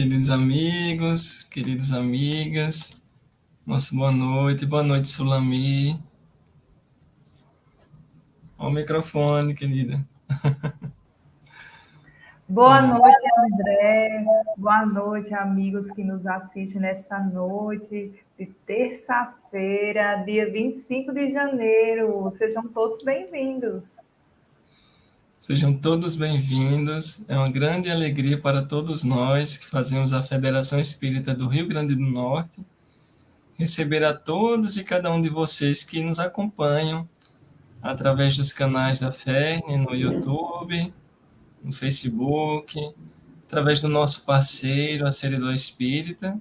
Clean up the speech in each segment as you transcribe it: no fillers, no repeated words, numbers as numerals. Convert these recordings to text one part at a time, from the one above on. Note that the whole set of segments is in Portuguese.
queridos amigos, queridas amigas. Nossa, boa noite, Sulami. Ao microfone, querida. Boa noite, André. Boa noite, amigos que nos assistem nesta noite de terça-feira, dia 25 de janeiro. Sejam todos bem-vindos. Sejam todos bem-vindos. É uma grande alegria para todos nós que fazemos a Federação Espírita do Rio Grande do Norte receber a todos e cada um de vocês que nos acompanham através dos canais da FERN, no YouTube, no Facebook, através do nosso parceiro, a Seridó Espírita,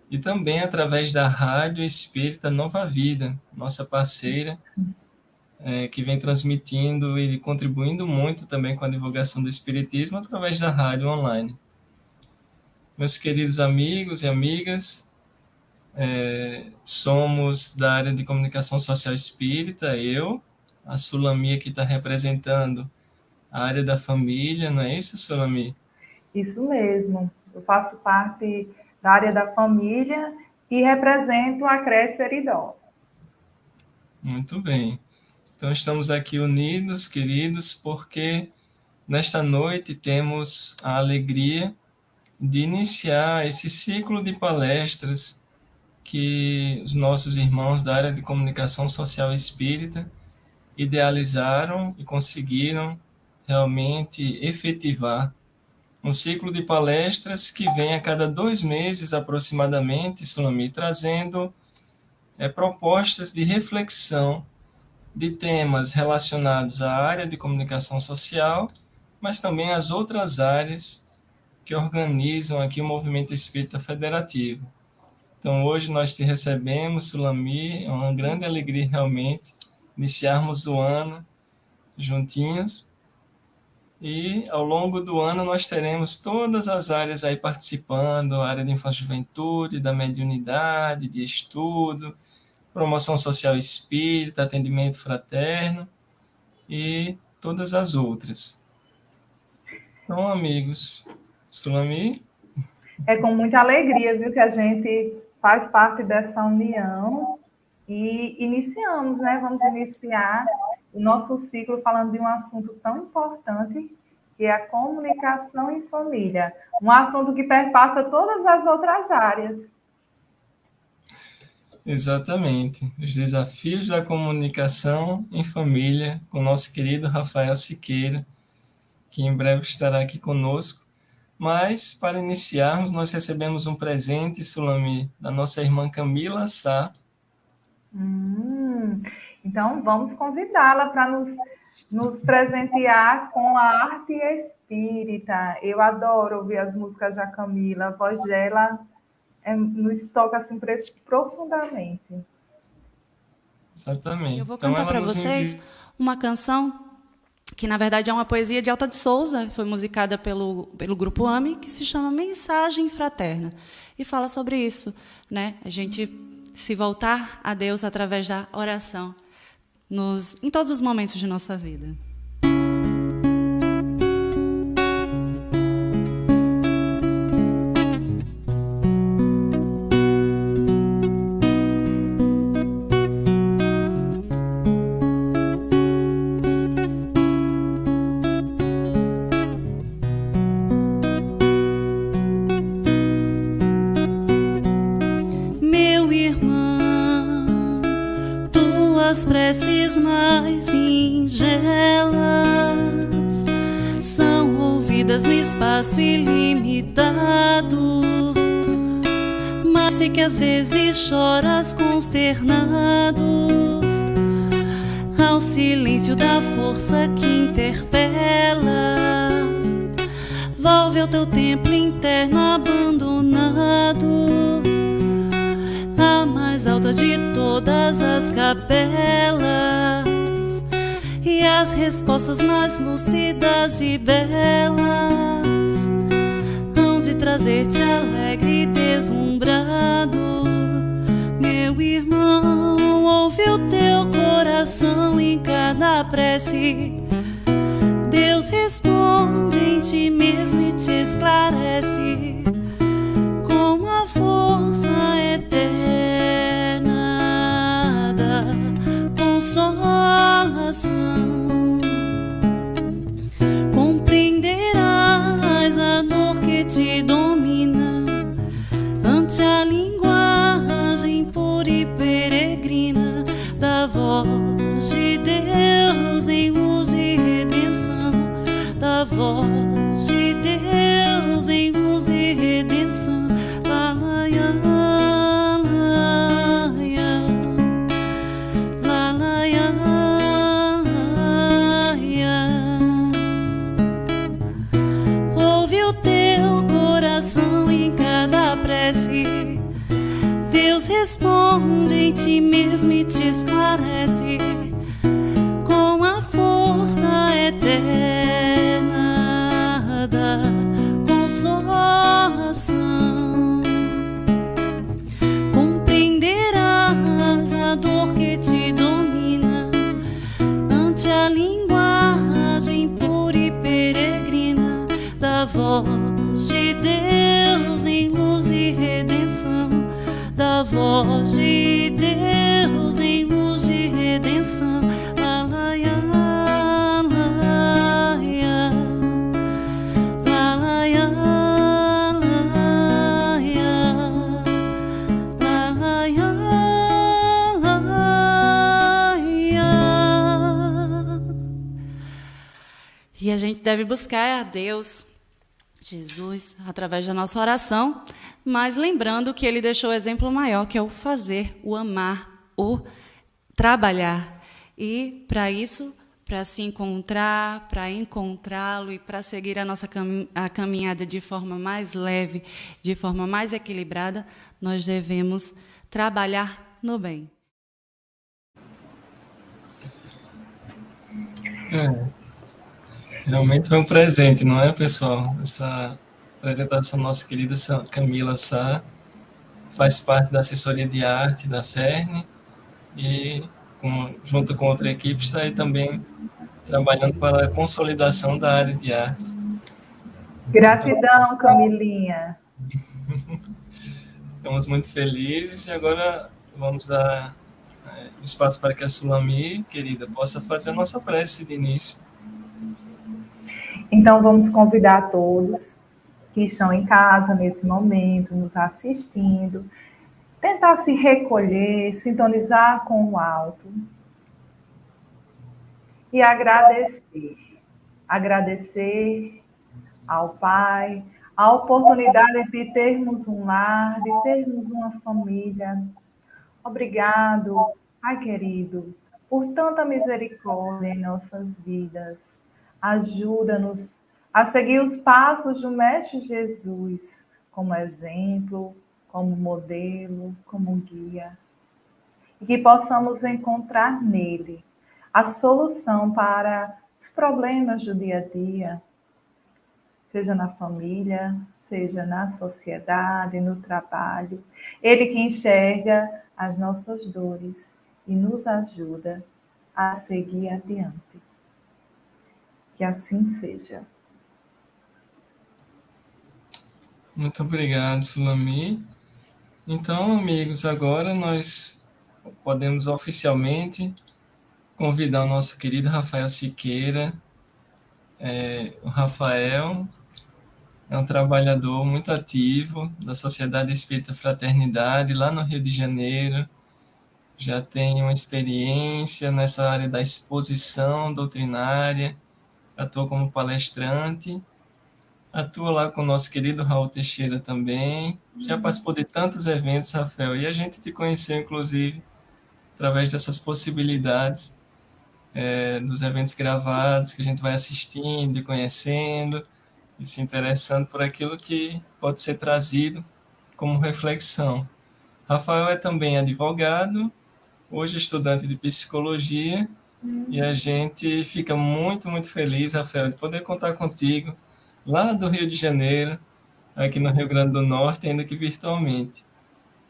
e também através da Rádio Espírita Nova Vida, nossa parceira, que vem transmitindo e contribuindo muito também com a divulgação do Espiritismo através da rádio online. Meus queridos amigos e amigas, somos da área de comunicação social espírita, eu, a Sulami que está representando a área da família, não é isso, Sulami? Isso mesmo. Eu faço parte da área da família e represento a CRES Seridó. Muito bem. Então, estamos aqui unidos, queridos, porque nesta noite temos a alegria de iniciar esse ciclo de palestras que os nossos irmãos da área de comunicação social espírita idealizaram e conseguiram realmente efetivar. Um ciclo de palestras que vem a cada 2 meses aproximadamente, Sulami, trazendo propostas de reflexão de temas relacionados à área de comunicação social, mas também às outras áreas que organizam aqui o Movimento Espírita Federativo. Então, hoje nós te recebemos, Sulami, é uma grande alegria realmente iniciarmos o ano juntinhos, e ao longo do ano nós teremos todas as áreas aí participando, a área de infância e juventude, da mediunidade, de estudo, promoção social espírita, atendimento fraterno e todas as outras. Então, amigos, Sulami? É com muita alegria, viu, que a gente faz parte dessa união e iniciamos, né? Vamos iniciar o nosso ciclo falando de um assunto tão importante, que é a comunicação em família. Um assunto que perpassa todas as outras áreas. Exatamente. Os desafios da comunicação em família, com o nosso querido Rafael Siqueira, que em breve estará aqui conosco. Mas, para iniciarmos, nós recebemos um presente, Sulami, da nossa irmã Camila Sá. Então, vamos convidá-la para nos presentear com a arte espírita. Eu adoro ouvir as músicas da Camila, a voz dela nos toca assim profundamente. Exatamente. Eu vou cantar para vocês uma canção que, na verdade, é uma poesia de Alta de Souza, foi musicada pelo Grupo AME, que se chama Mensagem Fraterna, e fala sobre isso, né? A gente se voltar a Deus através da oração, em todos os momentos de nossa vida. As preces mais singelas são ouvidas no espaço ilimitado, mas sei que às vezes choras consternado ao silêncio da força que interpela. Volve ao teu templo interno abandonado, a mais alta de todas as capelas, e as respostas mais lúcidas e belas hão de trazer-te alegre e deslumbrado. Meu irmão, ouve o teu coração em cada prece. Deus responde em ti mesmo e te esclarece. prece. Deus responde em ti mesmo e te esclarece com a força eterna da consolação. Compreenderás a dor que te domina ante a linguagem pura e peregrina da voz de Deus em luz e redenção, da voz de Deus em luz de redenção. E a gente deve buscar a Deus, Jesus, através da nossa oração, mas lembrando que ele deixou o exemplo maior, que é o fazer, o amar, o trabalhar. E para isso, para se encontrar, para encontrá-lo e para seguir a nossa caminhada de forma mais leve, de forma mais equilibrada, nós devemos trabalhar no bem. Realmente foi um presente, não é, pessoal? Essa apresentação da nossa querida Camila Sá faz parte da assessoria de arte da FERN e, junto com outra equipe, está aí também trabalhando para a consolidação da área de arte. Gratidão, Camilinha. Estamos muito felizes e agora vamos dar espaço para que a Sulami, querida, possa fazer a nossa prece de início. Então, vamos convidar todos que estão em casa nesse momento, nos assistindo, tentar se recolher, sintonizar com o alto e agradecer. Agradecer ao Pai a oportunidade de termos um lar, de termos uma família. Obrigado, Pai querido, por tanta misericórdia em nossas vidas. Ajuda-nos a seguir os passos do Mestre Jesus como exemplo, como modelo, como guia. E que possamos encontrar nele a solução para os problemas do dia a dia, seja na família, seja na sociedade, no trabalho. Ele que enxerga as nossas dores e nos ajuda a seguir adiante. Que assim seja. Muito obrigado, Sulami. Então, amigos, agora nós podemos oficialmente convidar o nosso querido Rafael Siqueira. O Rafael é um trabalhador muito ativo da Sociedade Espírita Fraternidade, lá no Rio de Janeiro. Já tem uma experiência nessa área da exposição doutrinária, atua como palestrante, atua lá com o nosso querido Raul Teixeira também, já participou de tantos eventos, Rafael, e a gente te conheceu, inclusive, através dessas possibilidades dos eventos gravados, que a gente vai assistindo e conhecendo, e se interessando por aquilo que pode ser trazido como reflexão. Rafael é também advogado, hoje estudante de psicologia, e a gente fica muito, muito feliz, Rafael, de poder contar contigo lá do Rio de Janeiro, aqui no Rio Grande do Norte, ainda que virtualmente.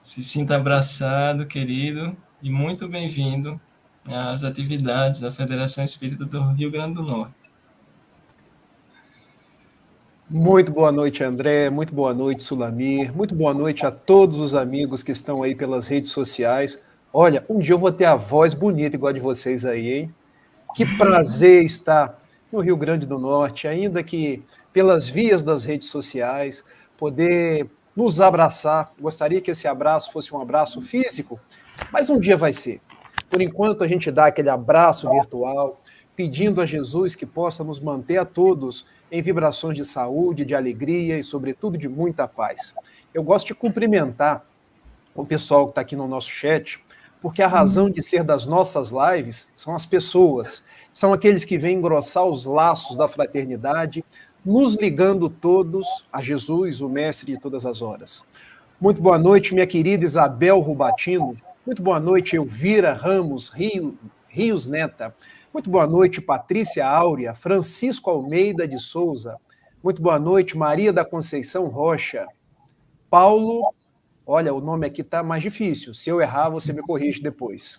Se sinta abraçado, querido, e muito bem-vindo às atividades da Federação Espírita do Rio Grande do Norte. Muito boa noite, André, muito boa noite, Sulamir, muito boa noite a todos os amigos que estão aí pelas redes sociais. Olha, um dia eu vou ter a voz bonita igual a de vocês aí, hein? Que prazer estar no Rio Grande do Norte, ainda que pelas vias das redes sociais, poder nos abraçar. Gostaria que esse abraço fosse um abraço físico, mas um dia vai ser. Por enquanto, a gente dá aquele abraço virtual, pedindo a Jesus que possa nos manter a todos em vibrações de saúde, de alegria e, sobretudo, de muita paz. Eu gosto de cumprimentar o pessoal que está aqui no nosso chat, porque a razão de ser das nossas lives são as pessoas, são aqueles que vêm engrossar os laços da fraternidade, nos ligando todos a Jesus, o Mestre de todas as horas. Muito boa noite, minha querida Isabel Rubatino. Muito boa noite, Elvira Ramos Rios Neta. Muito boa noite, Patrícia Áurea, Francisco Almeida de Souza. Muito boa noite, Maria da Conceição Rocha. Paulo, olha, o nome aqui está mais difícil. Se eu errar, você me corrige depois.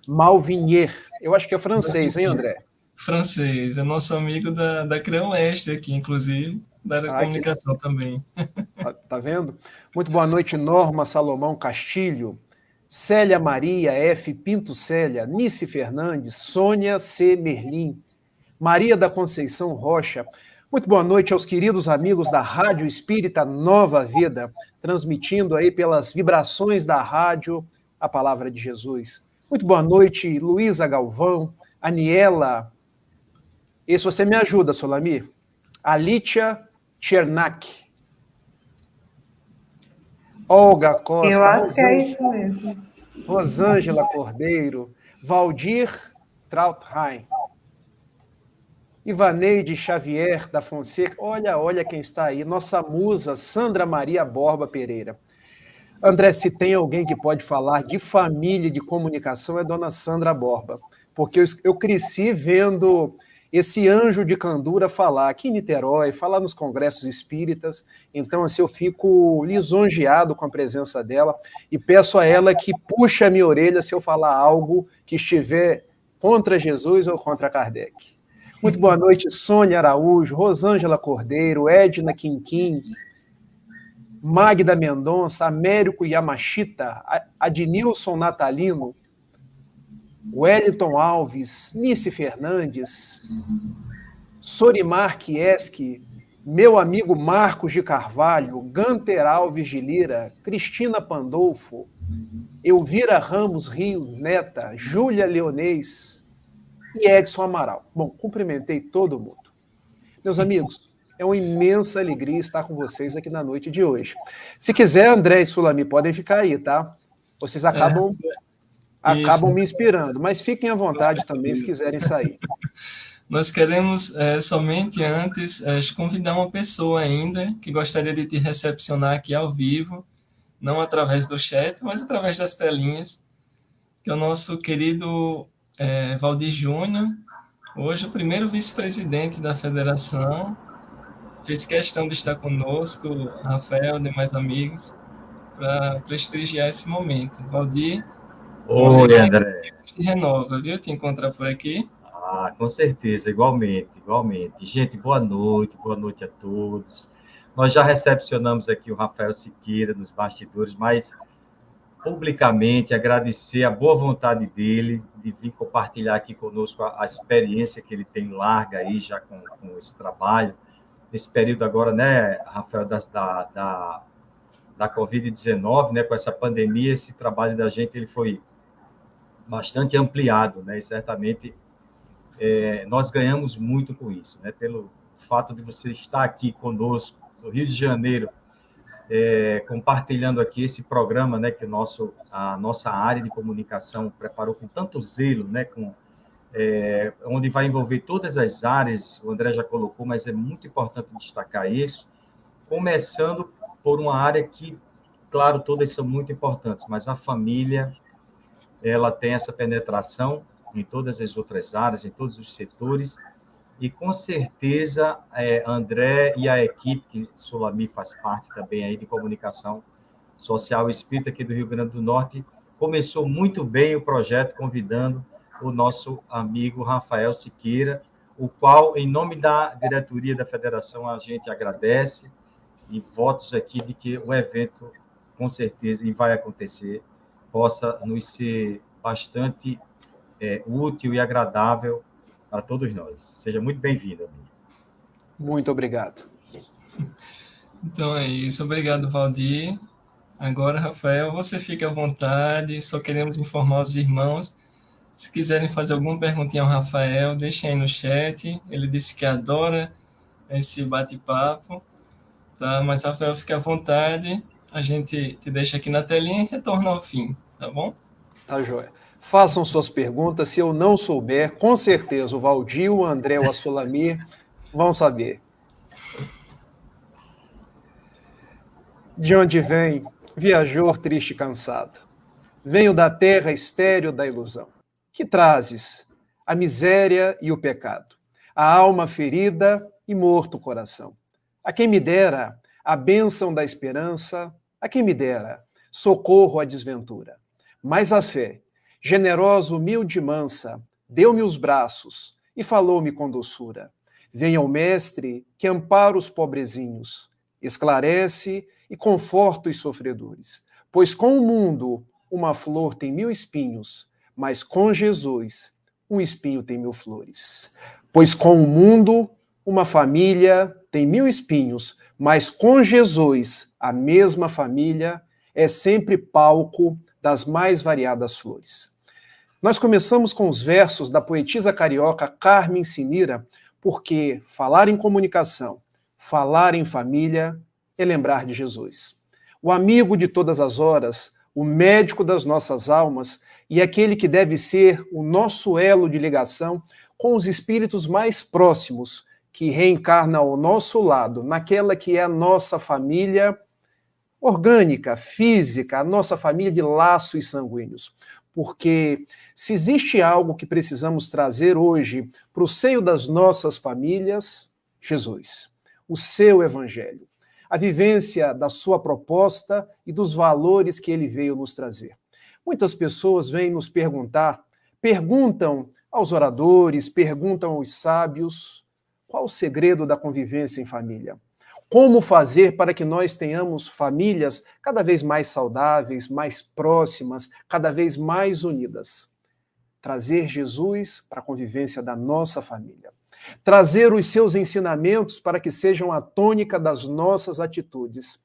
Malvinier. Eu acho que é francês, hein, André? Francês. É nosso amigo da CREA-Oeste aqui, inclusive, da área de comunicação também. Tá vendo? Muito boa noite, Norma Salomão Castilho, Célia Maria F. Pinto Célia, Nice Fernandes, Sônia C. Merlim, Maria da Conceição Rocha. Muito boa noite aos queridos amigos da Rádio Espírita Nova Vida, transmitindo aí pelas vibrações da rádio a palavra de Jesus. Muito boa noite, Luísa Galvão, Aniela. Esse você me ajuda, Solamir. Alicia Chernak. Olga Costa. Eu acho que é isso mesmo. Rosângela Cordeiro. Valdir Trautheim. Ivaneide Xavier da Fonseca. Olha quem está aí. Nossa musa, Sandra Maria Borba Pereira. André, se tem alguém que pode falar de família e de comunicação, é Dona Sandra Borba. Porque eu cresci vendo esse anjo de candura falar aqui em Niterói, falar nos congressos espíritas. Então, assim, eu fico lisonjeado com a presença dela e peço a ela que puxe a minha orelha se eu falar algo que estiver contra Jesus ou contra Kardec. Muito boa noite, Sônia Araújo, Rosângela Cordeiro, Edna Quinquim, Magda Mendonça, Américo Yamashita, Adnilson Natalino, Wellington Alves, Nice Fernandes, Sorimar Kieski, meu amigo Marcos de Carvalho, Ganter Alves de Lira, Cristina Pandolfo, Elvira Ramos Rios Neta, Júlia Leonês e Edson Amaral. Bom, cumprimentei todo mundo. Meus amigos, é uma imensa alegria estar com vocês aqui na noite de hoje. Se quiser, André e Sulami, podem ficar aí, tá? Vocês acabam me inspirando, mas fiquem à vontade também se quiserem sair. Nós queremos somente antes convidar uma pessoa ainda que gostaria de te recepcionar aqui ao vivo, não através do chat, mas através das telinhas, que é o nosso querido Valdir Júnior, hoje o primeiro vice-presidente da federação, fez questão de estar conosco, Rafael e demais amigos, para prestigiar esse momento. Valdir, oi, André. Se renova, viu? Te encontrar por aqui. Ah, com certeza, igualmente. Gente, boa noite a todos. Nós já recepcionamos aqui o Rafael Siqueira nos bastidores, mas publicamente agradecer a boa vontade dele de vir compartilhar aqui conosco a experiência que ele tem larga aí já com esse trabalho. Nesse período agora, né, Rafael, da Covid-19, né, com essa pandemia, esse trabalho da gente ele foi bastante ampliado, né, e certamente nós ganhamos muito com isso, né, pelo fato de você estar aqui conosco, no Rio de Janeiro, compartilhando aqui esse programa, né, que a nossa área de comunicação preparou com tanto zelo, né, onde vai envolver todas as áreas, o André já colocou, mas é muito importante destacar isso, começando por uma área que, claro, todas são muito importantes, mas a família, ela tem essa penetração em todas as outras áreas, em todos os setores, e com certeza André e a equipe, que Sulami faz parte também aí de comunicação social espírita aqui do Rio Grande do Norte, começou muito bem o projeto, convidando o nosso amigo Rafael Siqueira, o qual, em nome da diretoria da federação, a gente agradece e votos aqui de que o evento, com certeza, e vai acontecer, possa nos ser bastante útil e agradável para todos nós. Seja muito bem-vindo, amigo. Muito obrigado. Então é isso. Obrigado, Valdir. Agora, Rafael, você fica à vontade. Só queremos informar os irmãos. Se quiserem fazer alguma perguntinha ao Rafael, deixem aí no chat. Ele disse que adora esse bate-papo. Tá? Mas, Rafael, fica à vontade. A gente te deixa aqui na telinha e retorna ao fim. Tá bom? Tá joia. Façam suas perguntas. Se eu não souber, com certeza o Valdir, o André ou a Solamir vão saber. De onde vem, viajor triste e cansado? Venho da terra estéril da ilusão. Que trazes? A miséria e o pecado, a alma ferida e morto o coração. A quem me dera a bênção da esperança, a quem me dera socorro à desventura. Mas a fé, generosa, humilde e mansa, deu-me os braços e falou-me com doçura. Venha o mestre que ampara os pobrezinhos, esclarece e conforta os sofredores. Pois com o mundo uma flor tem 1000 espinhos, mas com Jesus um espinho tem 1000 flores. Pois com o mundo uma família tem 1000 espinhos, mas com Jesus a mesma família é sempre palco das mais variadas flores. Nós começamos com os versos da poetisa carioca Carmen Sinira, porque falar em comunicação, falar em família é lembrar de Jesus. O amigo de todas as horas, o médico das nossas almas e aquele que deve ser o nosso elo de ligação com os espíritos mais próximos que reencarnam ao nosso lado, naquela que é a nossa família orgânica, física, a nossa família de laços sanguíneos. Porque se existe algo que precisamos trazer hoje para o seio das nossas famílias, Jesus, o seu evangelho, a vivência da sua proposta e dos valores que ele veio nos trazer. Muitas pessoas vêm nos perguntam aos oradores, perguntam aos sábios, qual o segredo da convivência em família? Como fazer para que nós tenhamos famílias cada vez mais saudáveis, mais próximas, cada vez mais unidas? Trazer Jesus para a convivência da nossa família. Trazer os seus ensinamentos para que sejam a tônica das nossas atitudes.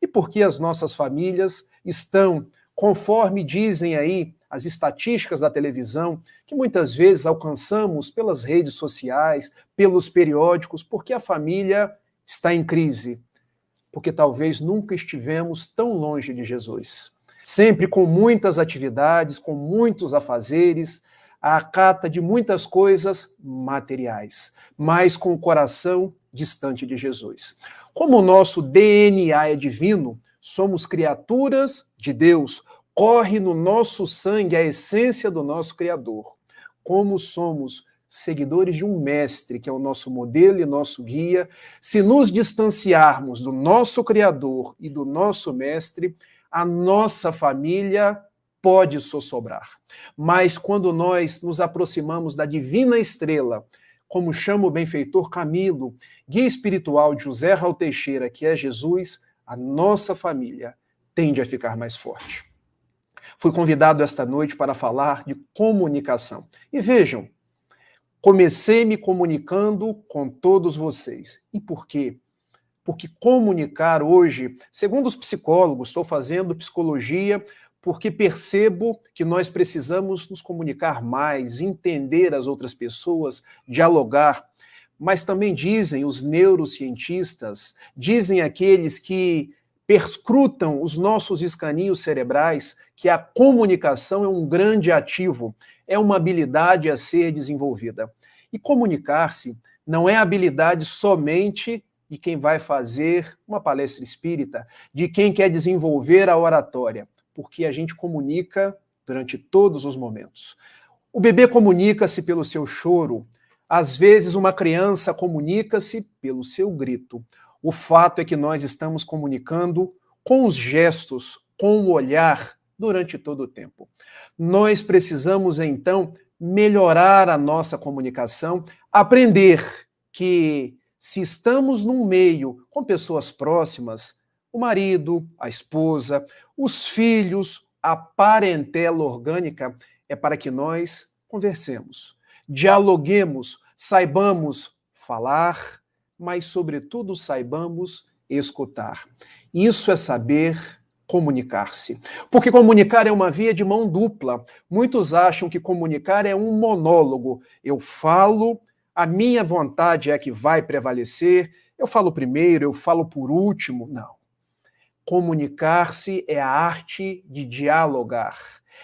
E porque as nossas famílias estão, conforme dizem aí as estatísticas da televisão, que muitas vezes alcançamos pelas redes sociais, pelos periódicos, porque a família está em crise, porque talvez nunca estivemos tão longe de Jesus. Sempre com muitas atividades, com muitos afazeres, a cata de muitas coisas materiais, mas com o coração distante de Jesus. Como o nosso DNA é divino, somos criaturas de Deus, corre no nosso sangue a essência do nosso Criador. Como somos seguidores de um mestre, que é o nosso modelo e nosso guia, se nos distanciarmos do nosso Criador e do nosso mestre, a nossa família pode sossobrar. Mas quando nós nos aproximamos da divina estrela, como chama o benfeitor Camilo, guia espiritual de José Raul Teixeira, que é Jesus, a nossa família tende a ficar mais forte. Fui convidado esta noite para falar de comunicação. E vejam, comecei me comunicando com todos vocês. E por quê? Porque comunicar hoje, segundo os psicólogos, estou fazendo psicologia, porque percebo que nós precisamos nos comunicar mais, entender as outras pessoas, dialogar. Mas também dizem os neurocientistas, dizem aqueles que perscrutam os nossos escaninhos cerebrais, que a comunicação é um grande ativo, é uma habilidade a ser desenvolvida. E comunicar-se não é habilidade somente de quem vai fazer uma palestra espírita, de quem quer desenvolver a oratória, porque a gente comunica durante todos os momentos. O bebê comunica-se pelo seu choro, às vezes uma criança comunica-se pelo seu grito. O fato é que nós estamos comunicando com os gestos, com o olhar, durante todo o tempo. Nós precisamos, então, melhorar a nossa comunicação, aprender que, se estamos num meio com pessoas próximas, o marido, a esposa, os filhos, a parentela orgânica, é para que nós conversemos, dialoguemos, saibamos falar, mas, sobretudo, saibamos escutar. Isso é saber comunicar-se. Porque comunicar é uma via de mão dupla. Muitos acham que comunicar é um monólogo. Eu falo, a minha vontade é que vai prevalecer, eu falo primeiro, eu falo por último. Não. Comunicar-se é a arte de dialogar.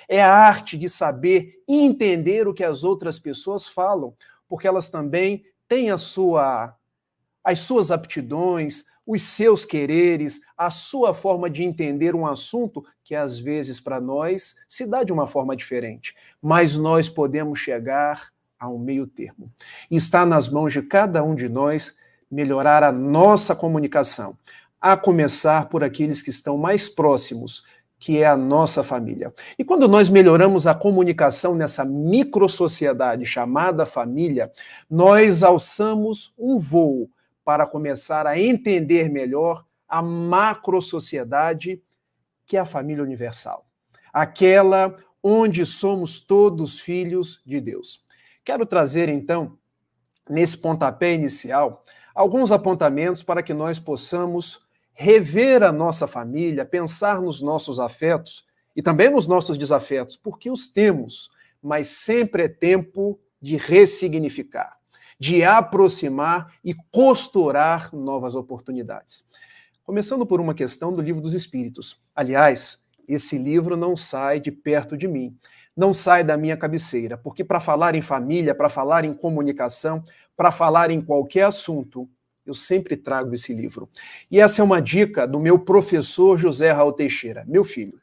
É a arte de saber entender o que as outras pessoas falam, porque elas também têm as suas aptidões, os seus quereres, a sua forma de entender um assunto que às vezes para nós se dá de uma forma diferente, mas nós podemos chegar a um meio termo. Está nas mãos de cada um de nós melhorar a nossa comunicação, a começar por aqueles que estão mais próximos, que é a nossa família. E quando nós melhoramos a comunicação nessa microsociedade chamada família, nós alçamos um voo para começar a entender melhor a macrosociedade, que é a família universal. Aquela onde somos todos filhos de Deus. Quero trazer, então, nesse pontapé inicial, alguns apontamentos para que nós possamos rever a nossa família, pensar nos nossos afetos e também nos nossos desafetos, porque os temos, mas sempre é tempo de ressignificar, de aproximar e costurar novas oportunidades. Começando por uma questão do Livro dos Espíritos. Aliás, esse livro não sai de perto de mim, não sai da minha cabeceira, porque para falar em família, para falar em comunicação, para falar em qualquer assunto, eu sempre trago esse livro. E essa é uma dica do meu professor José Raul Teixeira. Meu filho,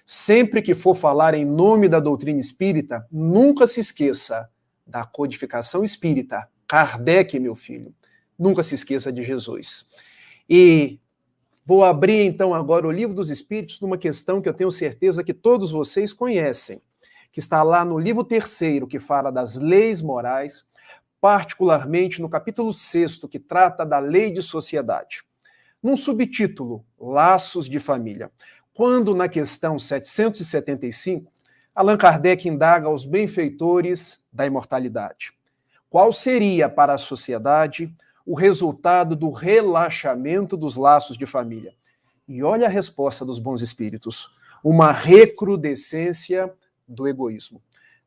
sempre que for falar em nome da doutrina espírita, nunca se esqueça da codificação espírita. Kardec, meu filho, nunca se esqueça de Jesus. E vou abrir então agora o Livro dos Espíritos numa questão que eu tenho certeza que todos vocês conhecem, que está lá no livro 3º, que fala das leis morais, particularmente no capítulo 6º, que trata da lei de sociedade. Num subtítulo, Laços de Família. Quando, na questão 775, Allan Kardec indaga aos benfeitores da imortalidade. Qual seria para a sociedade o resultado do relaxamento dos laços de família? E olha a resposta dos bons espíritos. Uma recrudescência do egoísmo.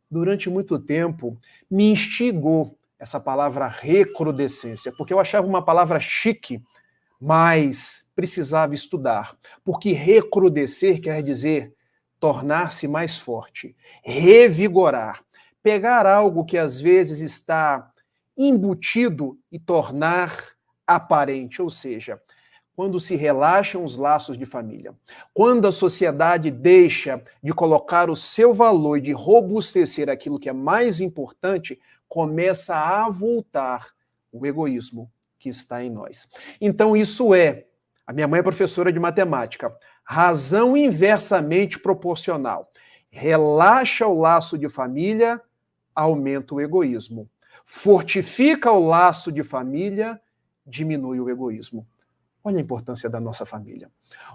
Durante muito tempo, me instigou essa palavra recrudescência, porque eu achava uma palavra chique, mas precisava estudar. Porque recrudescer quer dizer tornar-se mais forte, revigorar, pegar algo que às vezes está embutido e tornar aparente, ou seja, quando se relaxam os laços de família, quando a sociedade deixa de colocar o seu valor e de robustecer aquilo que é mais importante, começa a avultar o egoísmo que está em nós. Então isso é, a minha mãe é professora de matemática, razão inversamente proporcional. Relaxa o laço de família, aumenta o egoísmo. Fortifica o laço de família, diminui o egoísmo. Olha a importância da nossa família.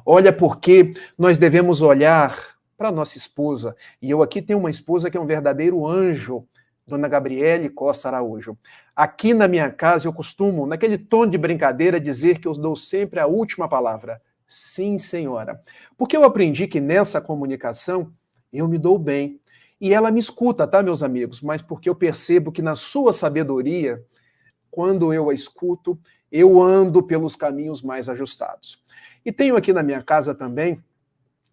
Olha porque nós devemos olhar para nossa esposa. E eu aqui tenho uma esposa que é um verdadeiro anjo, Dona Gabriele Costa Araújo. Aqui na minha casa eu costumo, naquele tom de brincadeira, dizer que eu dou sempre a última palavra. Sim, senhora. Porque eu aprendi que nessa comunicação eu me dou bem. E ela me escuta, tá, meus amigos? Mas porque eu percebo que na sua sabedoria, quando eu a escuto, eu ando pelos caminhos mais ajustados. E tenho aqui na minha casa também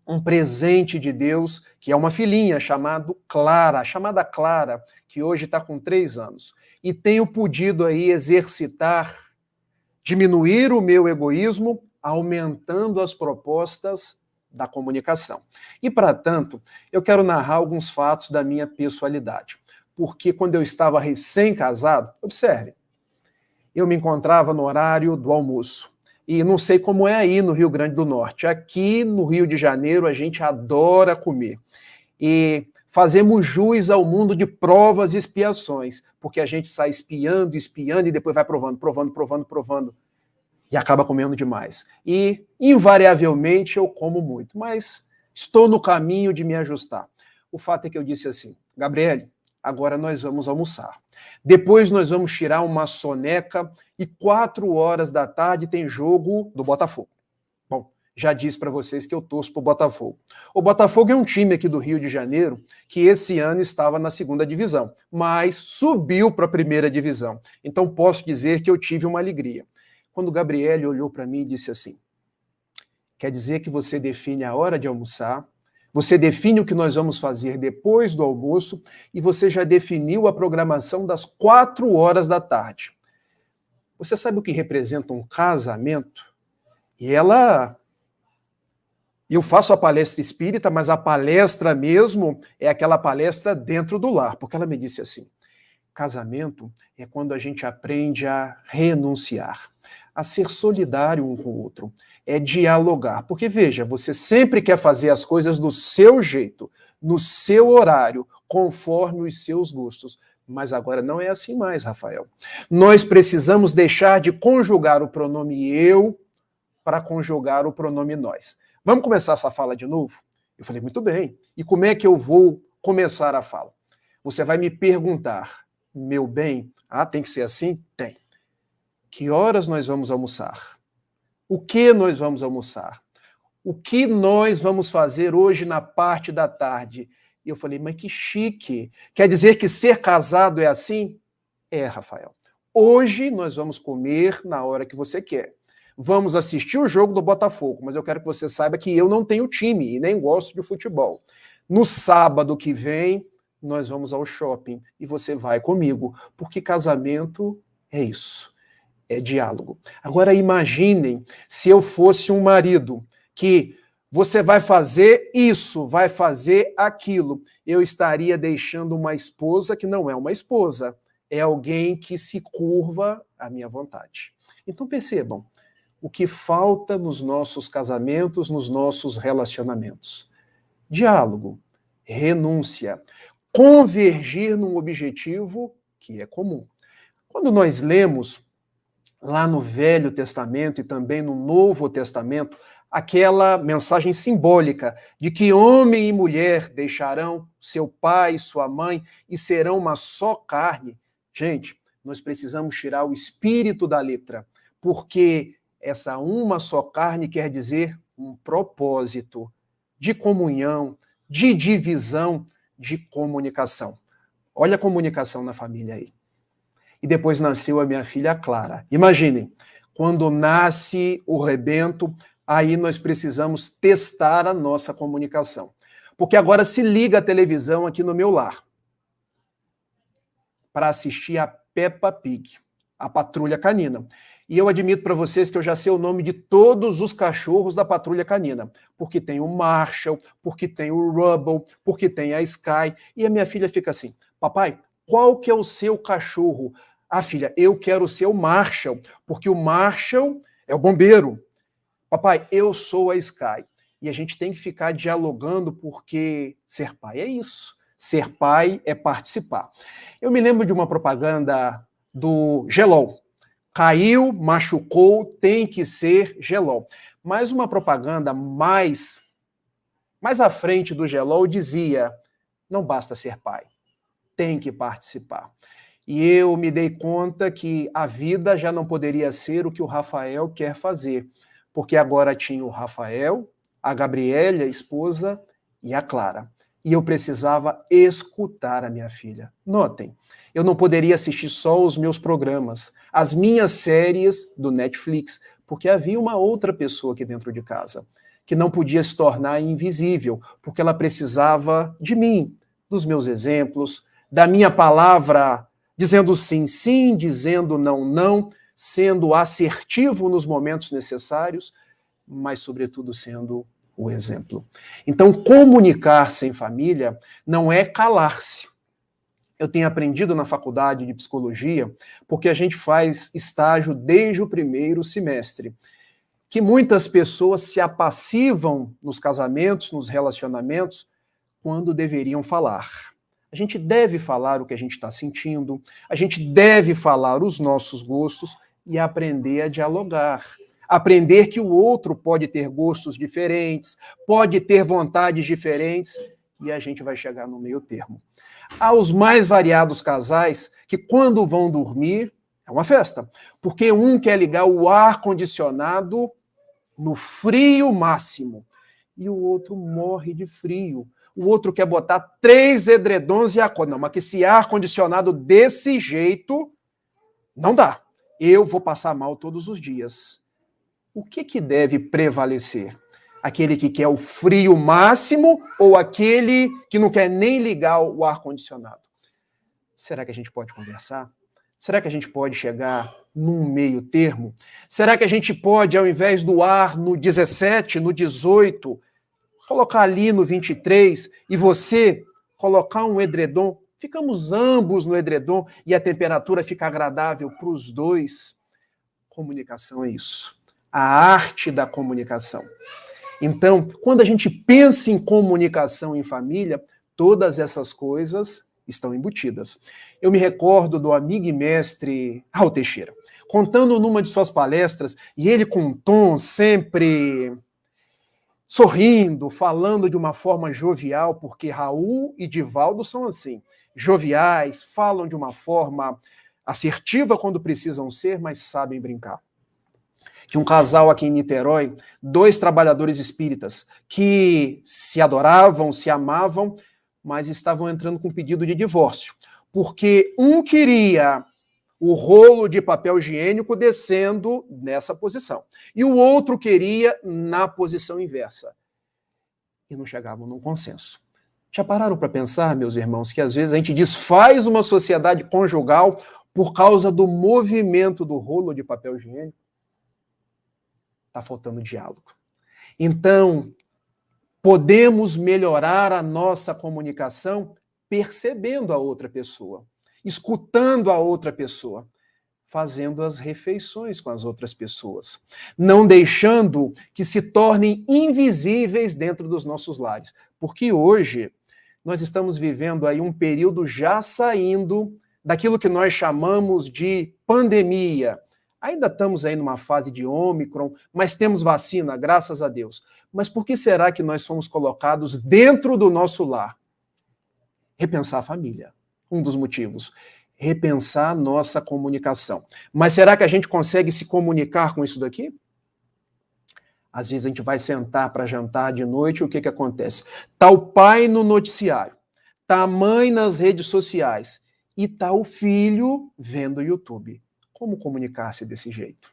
um presente de Deus, que é uma filhinha chamada Clara, que hoje está com 3 anos. E tenho podido aí exercitar, diminuir o meu egoísmo, aumentando as propostas da comunicação. E, para tanto, eu quero narrar alguns fatos da minha pessoalidade. Porque quando eu estava recém-casado, observe, eu me encontrava no horário do almoço. E não sei como é aí no Rio Grande do Norte. Aqui no Rio de Janeiro a gente adora comer. E fazemos jus ao mundo de provas e expiações, porque a gente sai espiando e depois vai provando. E acaba comendo demais. E, invariavelmente, eu como muito. Mas estou no caminho de me ajustar. O fato é que eu disse assim, Gabriele, agora nós vamos almoçar. Depois nós vamos tirar uma soneca e 4h tem jogo do Botafogo. Bom, já disse para vocês que eu torço para o Botafogo. O Botafogo é um time aqui do Rio de Janeiro que esse ano estava na 2ª divisão, mas subiu para a 1ª divisão. Então posso dizer que eu tive uma alegria. Quando Gabriele olhou para mim e disse assim, quer dizer que você define a hora de almoçar, você define o que nós vamos fazer depois do almoço e você já definiu a programação das 4h. Você sabe o que representa um casamento? E eu faço a palestra espírita, mas a palestra mesmo é aquela palestra dentro do lar, porque ela me disse assim: casamento é quando a gente aprende a renunciar, a ser solidário um com o outro, é dialogar. Porque, veja, você sempre quer fazer as coisas do seu jeito, no seu horário, conforme os seus gostos. Mas agora não é assim mais, Rafael. Nós precisamos deixar de conjugar o pronome eu para conjugar o pronome nós. Vamos começar essa fala de novo? Eu falei, muito bem. E como é que eu vou começar a fala? Você vai me perguntar, meu bem, tem que ser assim? Tem. Que horas nós vamos almoçar? O que nós vamos almoçar? O que nós vamos fazer hoje na parte da tarde? E eu falei, mas que chique. Quer dizer que ser casado é assim? É, Rafael. Hoje nós vamos comer na hora que você quer. Vamos assistir o jogo do Botafogo, mas eu quero que você saiba que eu não tenho time e nem gosto de futebol. No sábado que vem, nós vamos ao shopping e você vai comigo, porque casamento é isso, é diálogo. Agora imaginem se eu fosse um marido que você vai fazer isso, vai fazer aquilo. Eu estaria deixando uma esposa que não é uma esposa, é alguém que se curva à minha vontade. Então percebam, o que falta nos nossos casamentos, nos nossos relacionamentos? Diálogo, renúncia, convergir num objetivo que é comum. Quando nós lemos lá no Velho Testamento e também no Novo Testamento, aquela mensagem simbólica de que homem e mulher deixarão seu pai e sua mãe e serão uma só carne. Gente, nós precisamos tirar o espírito da letra, porque essa uma só carne quer dizer um propósito de comunhão, de divisão, de comunicação. Olha a comunicação na família aí. E depois nasceu a minha filha Clara. Imaginem, quando nasce o rebento, aí nós precisamos testar a nossa comunicação. Porque agora se liga a televisão aqui no meu lar para assistir a Peppa Pig, a Patrulha Canina. E eu admito para vocês que eu já sei o nome de todos os cachorros da Patrulha Canina. Porque tem o Marshall, porque tem o Rubble, porque tem a Sky. E a minha filha fica assim, papai, qual que é o seu cachorro? Filha, eu quero ser o Marshall, porque o Marshall é o bombeiro. Papai, eu sou a Sky. E a gente tem que ficar dialogando, porque ser pai é isso. Ser pai é participar. Eu me lembro de uma propaganda do Gelol. Caiu, machucou, tem que ser Gelol. Mas uma propaganda mais à frente do Gelol dizia, não basta ser pai, tem que participar. E eu me dei conta que a vida já não poderia ser o que o Rafael quer fazer, porque agora tinha o Rafael, a Gabriele, a esposa, e a Clara. E eu precisava escutar a minha filha. Notem, eu não poderia assistir só os meus programas, as minhas séries do Netflix, porque havia uma outra pessoa aqui dentro de casa, que não podia se tornar invisível, porque ela precisava de mim, dos meus exemplos, da minha palavra, dizendo sim, sim, dizendo não, não, sendo assertivo nos momentos necessários, mas, sobretudo, sendo o exemplo. Então, comunicar-se em família não é calar-se. Eu tenho aprendido na faculdade de psicologia, porque a gente faz estágio desde o primeiro semestre, que muitas pessoas se apassivam nos casamentos, nos relacionamentos, quando deveriam falar. A gente deve falar o que a gente está sentindo, a gente deve falar os nossos gostos e aprender a dialogar. Aprender que o outro pode ter gostos diferentes, pode ter vontades diferentes, e a gente vai chegar no meio termo. Há os mais variados casais que, quando vão dormir, é uma festa, porque um quer ligar o ar-condicionado no frio máximo, e o outro morre de frio. O outro quer botar 3 edredons e acorda. Não, mas que esse ar-condicionado desse jeito, não dá. Eu vou passar mal todos os dias. O que deve prevalecer? Aquele que quer o frio máximo ou aquele que não quer nem ligar o ar-condicionado? Será que a gente pode conversar? Será que a gente pode chegar num meio termo? Será que a gente pode, ao invés do ar no 17, no 18, colocar ali no 23 e você colocar um edredom? Ficamos ambos no edredom e a temperatura fica agradável para os dois. Comunicação é isso. A arte da comunicação. Então, quando a gente pensa em comunicação em família, todas essas coisas estão embutidas. Eu me recordo do amigo e mestre Raul Teixeira, contando numa de suas palestras, e ele com um tom sempre sorrindo, falando de uma forma jovial, porque Raul e Divaldo são assim, joviais, falam de uma forma assertiva quando precisam ser, mas sabem brincar. De um casal aqui em Niterói, 2 trabalhadores espíritas que se adoravam, se amavam, mas estavam entrando com pedido de divórcio, porque um queria o rolo de papel higiênico descendo nessa posição, e o outro queria na posição inversa. E não chegavam num consenso. Já pararam para pensar, meus irmãos, que às vezes a gente desfaz uma sociedade conjugal por causa do movimento do rolo de papel higiênico? Está faltando diálogo. Então, podemos melhorar a nossa comunicação percebendo a outra pessoa, escutando a outra pessoa, fazendo as refeições com as outras pessoas, não deixando que se tornem invisíveis dentro dos nossos lares. Porque hoje nós estamos vivendo aí um período já saindo daquilo que nós chamamos de pandemia. Ainda estamos aí numa fase de Ômicron, mas temos vacina, graças a Deus. Mas por que será que nós fomos colocados dentro do nosso lar? Repensar a família. Um dos motivos. Repensar a nossa comunicação. Mas será que a gente consegue se comunicar com isso daqui? Às vezes a gente vai sentar para jantar de noite e o que acontece? Tá o pai no noticiário, tá a mãe nas redes sociais e tá o filho vendo o YouTube. Como comunicar-se desse jeito?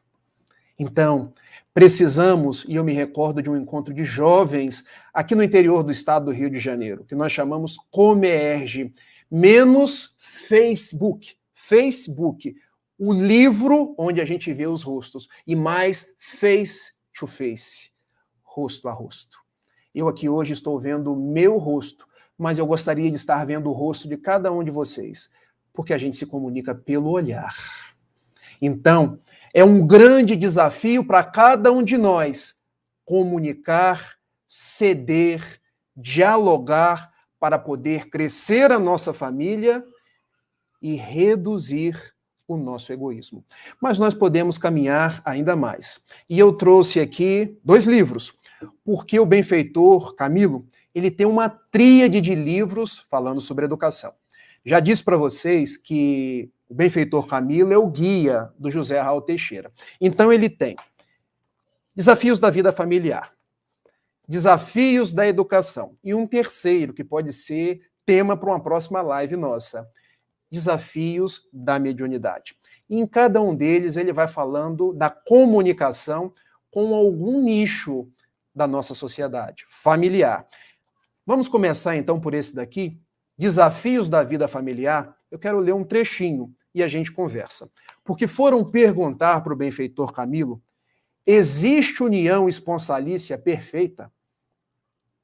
Então, precisamos, e eu me recordo de um encontro de jovens aqui no interior do estado do Rio de Janeiro, que nós chamamos Comerge, menos Facebook. Facebook, o livro onde a gente vê os rostos, e mais face to face, rosto a rosto. Eu aqui hoje estou vendo o meu rosto, mas eu gostaria de estar vendo o rosto de cada um de vocês, porque a gente se comunica pelo olhar. Então, é um grande desafio para cada um de nós comunicar, ceder, dialogar para poder crescer a nossa família e reduzir o nosso egoísmo. Mas nós podemos caminhar ainda mais. E eu trouxe aqui 2 livros, porque o benfeitor Camilo, ele tem uma tríade de livros falando sobre educação. Já disse para vocês que o benfeitor Camilo é o guia do José Raul Teixeira. Então ele tem Desafios da Vida Familiar, Desafios da Educação, e um terceiro, que pode ser tema para uma próxima live nossa, Desafios da Mediunidade. E em cada um deles ele vai falando da comunicação com algum nicho da nossa sociedade, familiar. Vamos começar então por esse daqui, Desafios da Vida Familiar. Eu quero ler um trechinho e a gente conversa. Porque foram perguntar para o benfeitor Camilo, existe união esponsalícia perfeita?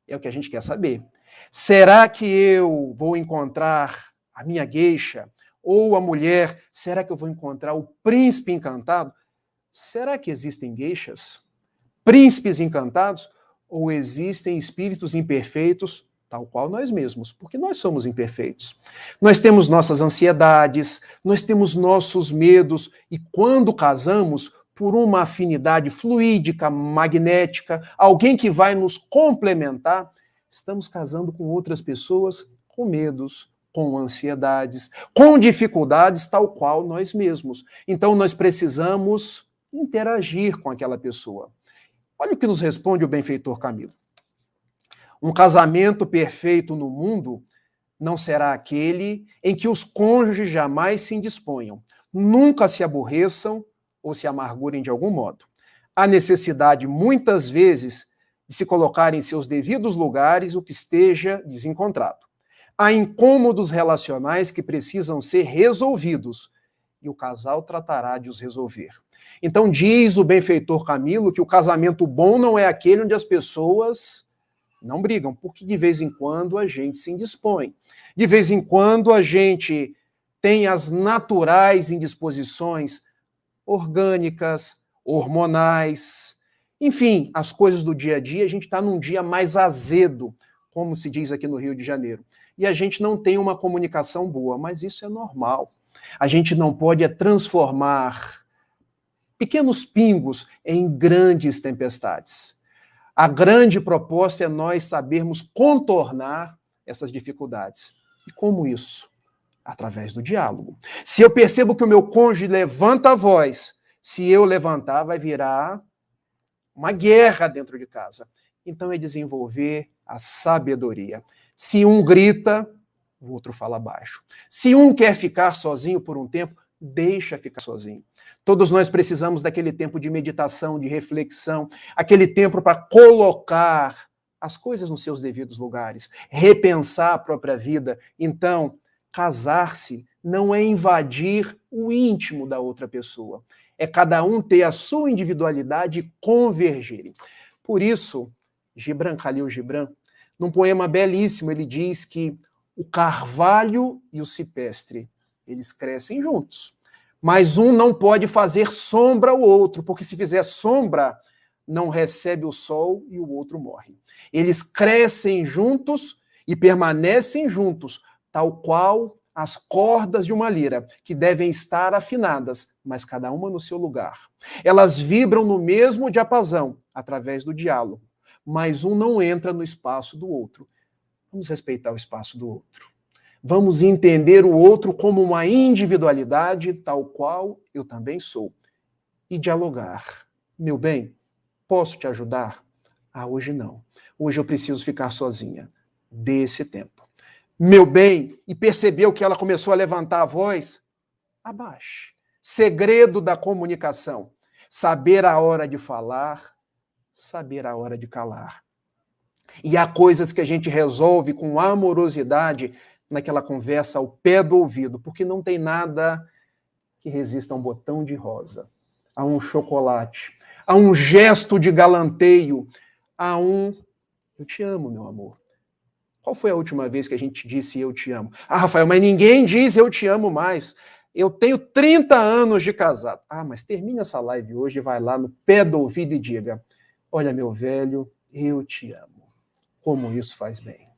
É o que a gente quer saber. Será que eu vou encontrar a minha gueixa? Ou a mulher, será que eu vou encontrar o príncipe encantado? Será que existem gueixas? Príncipes encantados? Ou existem espíritos imperfeitos, tal qual nós mesmos? Porque nós somos imperfeitos. Nós temos nossas ansiedades, nós temos nossos medos, e quando casamos, por uma afinidade fluídica, magnética, alguém que vai nos complementar, estamos casando com outras pessoas com medos, com ansiedades, com dificuldades, tal qual nós mesmos. Então, nós precisamos interagir com aquela pessoa. Olha o que nos responde o benfeitor Camilo. Um casamento perfeito no mundo não será aquele em que os cônjuges jamais se indisponham, nunca se aborreçam ou se amargurem de algum modo. Há necessidade, muitas vezes, de se colocar em seus devidos lugares o que esteja desencontrado. Há incômodos relacionais que precisam ser resolvidos, e o casal tratará de os resolver. Então diz o benfeitor Camilo que o casamento bom não é aquele onde as pessoas não brigam, porque de vez em quando a gente se indispõe. De vez em quando a gente tem as naturais indisposições orgânicas, hormonais, enfim, as coisas do dia a dia. A gente está num dia mais azedo, como se diz aqui no Rio de Janeiro. E a gente não tem uma comunicação boa, mas isso é normal. A gente não pode transformar pequenos pingos em grandes tempestades. A grande proposta é nós sabermos contornar essas dificuldades. E como isso? Através do diálogo. Se eu percebo que o meu cônjuge levanta a voz, se eu levantar, vai virar uma guerra dentro de casa. Então é desenvolver a sabedoria. Se um grita, o outro fala baixo. Se um quer ficar sozinho por um tempo, deixa ficar sozinho. Todos nós precisamos daquele tempo de meditação, de reflexão, aquele tempo para colocar as coisas nos seus devidos lugares, repensar a própria vida. Então, casar-se não é invadir o íntimo da outra pessoa. É cada um ter a sua individualidade e convergirem. Por isso, Khalil Gibran, num poema belíssimo, ele diz que o carvalho e o cipestre, eles crescem juntos. Mas um não pode fazer sombra ao outro, porque se fizer sombra, não recebe o sol e o outro morre. Eles crescem juntos e permanecem juntos, tal qual as cordas de uma lira, que devem estar afinadas, mas cada uma no seu lugar. Elas vibram no mesmo diapasão, através do diálogo, mas um não entra no espaço do outro. Vamos respeitar o espaço do outro. Vamos entender o outro como uma individualidade, tal qual eu também sou. E dialogar. Meu bem, posso te ajudar? Ah, hoje não. Hoje eu preciso ficar sozinha. Dê esse tempo. Meu bem, e percebeu que ela começou a levantar a voz? Abaixe. Segredo da comunicação. Saber a hora de falar, saber a hora de calar. E há coisas que a gente resolve com amorosidade naquela conversa ao pé do ouvido, porque não tem nada que resista a um botão de rosa, a um chocolate, a um gesto de galanteio, a um eu te amo, meu amor. Qual foi a última vez que a gente disse eu te amo? Ah, Rafael, mas ninguém diz eu te amo mais. Eu tenho 30 anos de casado. Ah, mas termina essa live hoje e vai lá no pé do ouvido e diga: olha, meu velho, eu te amo. Como isso faz bem.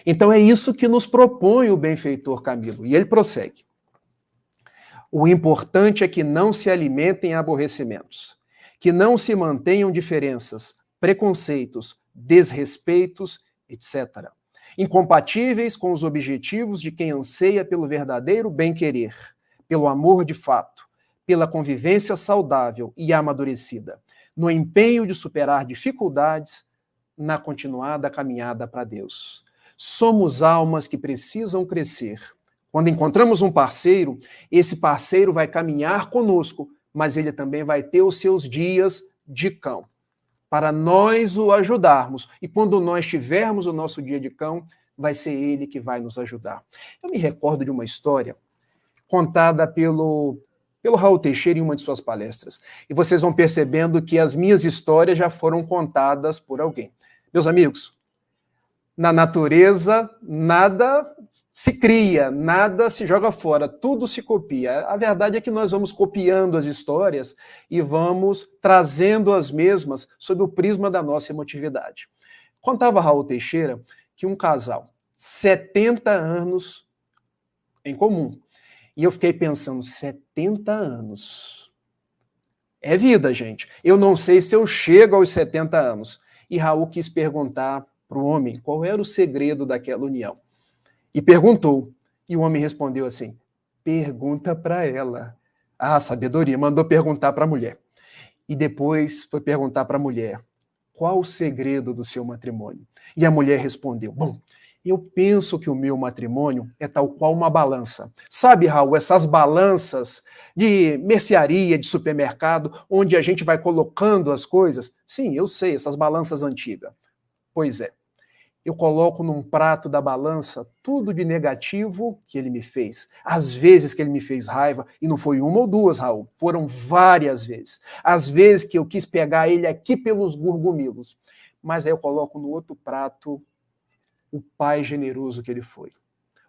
Então é isso que nos propõe o benfeitor Camilo. E ele prossegue. O importante é que não se alimentem aborrecimentos, que não se mantenham diferenças, preconceitos, desrespeitos, etc. Incompatíveis com os objetivos de quem anseia pelo verdadeiro bem-querer, pelo amor de fato, pela convivência saudável e amadurecida, no empenho de superar dificuldades, na continuada caminhada para Deus. Somos almas que precisam crescer. Quando encontramos um parceiro, esse parceiro vai caminhar conosco, mas ele também vai ter os seus dias de cão, para nós o ajudarmos. E quando nós tivermos o nosso dia de cão, vai ser ele que vai nos ajudar. Eu me recordo de uma história contada pelo Raul Teixeira em uma de suas palestras. E vocês vão percebendo que as minhas histórias já foram contadas por alguém. Meus amigos, na natureza, nada se cria, nada se joga fora, tudo se copia. A verdade é que nós vamos copiando as histórias e vamos trazendo as mesmas sob o prisma da nossa emotividade. Contava Raul Teixeira que um casal, 70 anos em comum. E eu fiquei pensando, 70 anos. É vida, gente. Eu não sei se eu chego aos 70 anos. E Raul quis perguntar para o homem qual era o segredo daquela união. E perguntou. E o homem respondeu assim: pergunta para ela. Ah, sabedoria. Mandou perguntar para a mulher. E depois foi perguntar para a mulher: qual o segredo do seu matrimônio? E a mulher respondeu: bom, eu penso que o meu matrimônio é tal qual uma balança. Sabe, Raul, essas balanças de mercearia, de supermercado, onde a gente vai colocando as coisas? Sim, eu sei, essas balanças antigas. Pois é. eu coloco num prato da balança tudo de negativo que ele me fez. Às vezes que ele me fez raiva, e não foi uma ou duas, Raul, foram várias vezes. Às vezes que eu quis pegar ele aqui pelos gurgumilos. Mas aí eu coloco no outro prato o pai generoso que ele foi.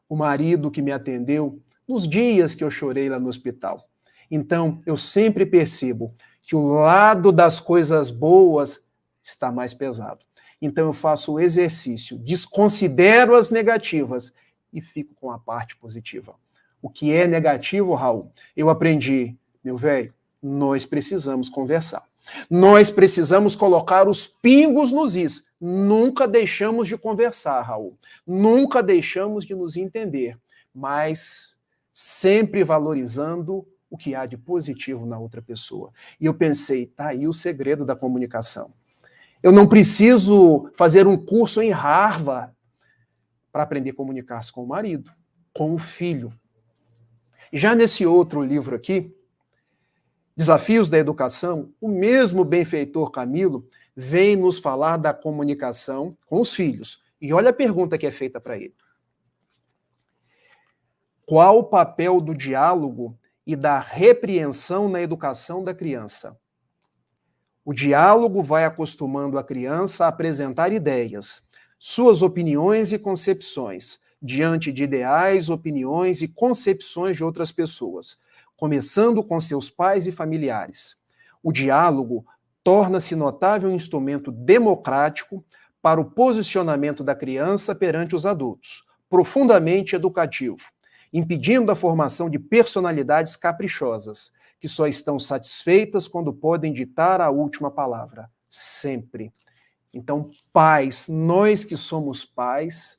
O marido que me atendeu nos dias que eu chorei lá no hospital. Então, eu sempre percebo que o lado das coisas boas está mais pesado. Então eu faço o exercício, desconsidero as negativas e fico com a parte positiva. O que é negativo, Raul? Eu aprendi, meu velho, nós precisamos conversar. Nós precisamos colocar os pingos nos is. Nunca deixamos de conversar, Raul. Nunca deixamos de nos entender, mas sempre valorizando o que há de positivo na outra pessoa. E eu pensei, tá aí o segredo da comunicação. Eu não preciso fazer um curso em Harvard para aprender a comunicar-se com o marido, com o filho. Já nesse outro livro aqui, Desafios da Educação, o mesmo benfeitor Camilo vem nos falar da comunicação com os filhos. E olha a pergunta que é feita para ele. Qual o papel do diálogo e da repreensão na educação da criança? O diálogo vai acostumando a criança a apresentar ideias, suas opiniões e concepções, diante de ideais, opiniões e concepções de outras pessoas, começando com seus pais e familiares. O diálogo torna-se notável instrumento democrático para o posicionamento da criança perante os adultos, profundamente educativo, impedindo a formação de personalidades caprichosas, que só estão satisfeitas quando podem ditar a última palavra, sempre. Então, pais, nós que somos pais,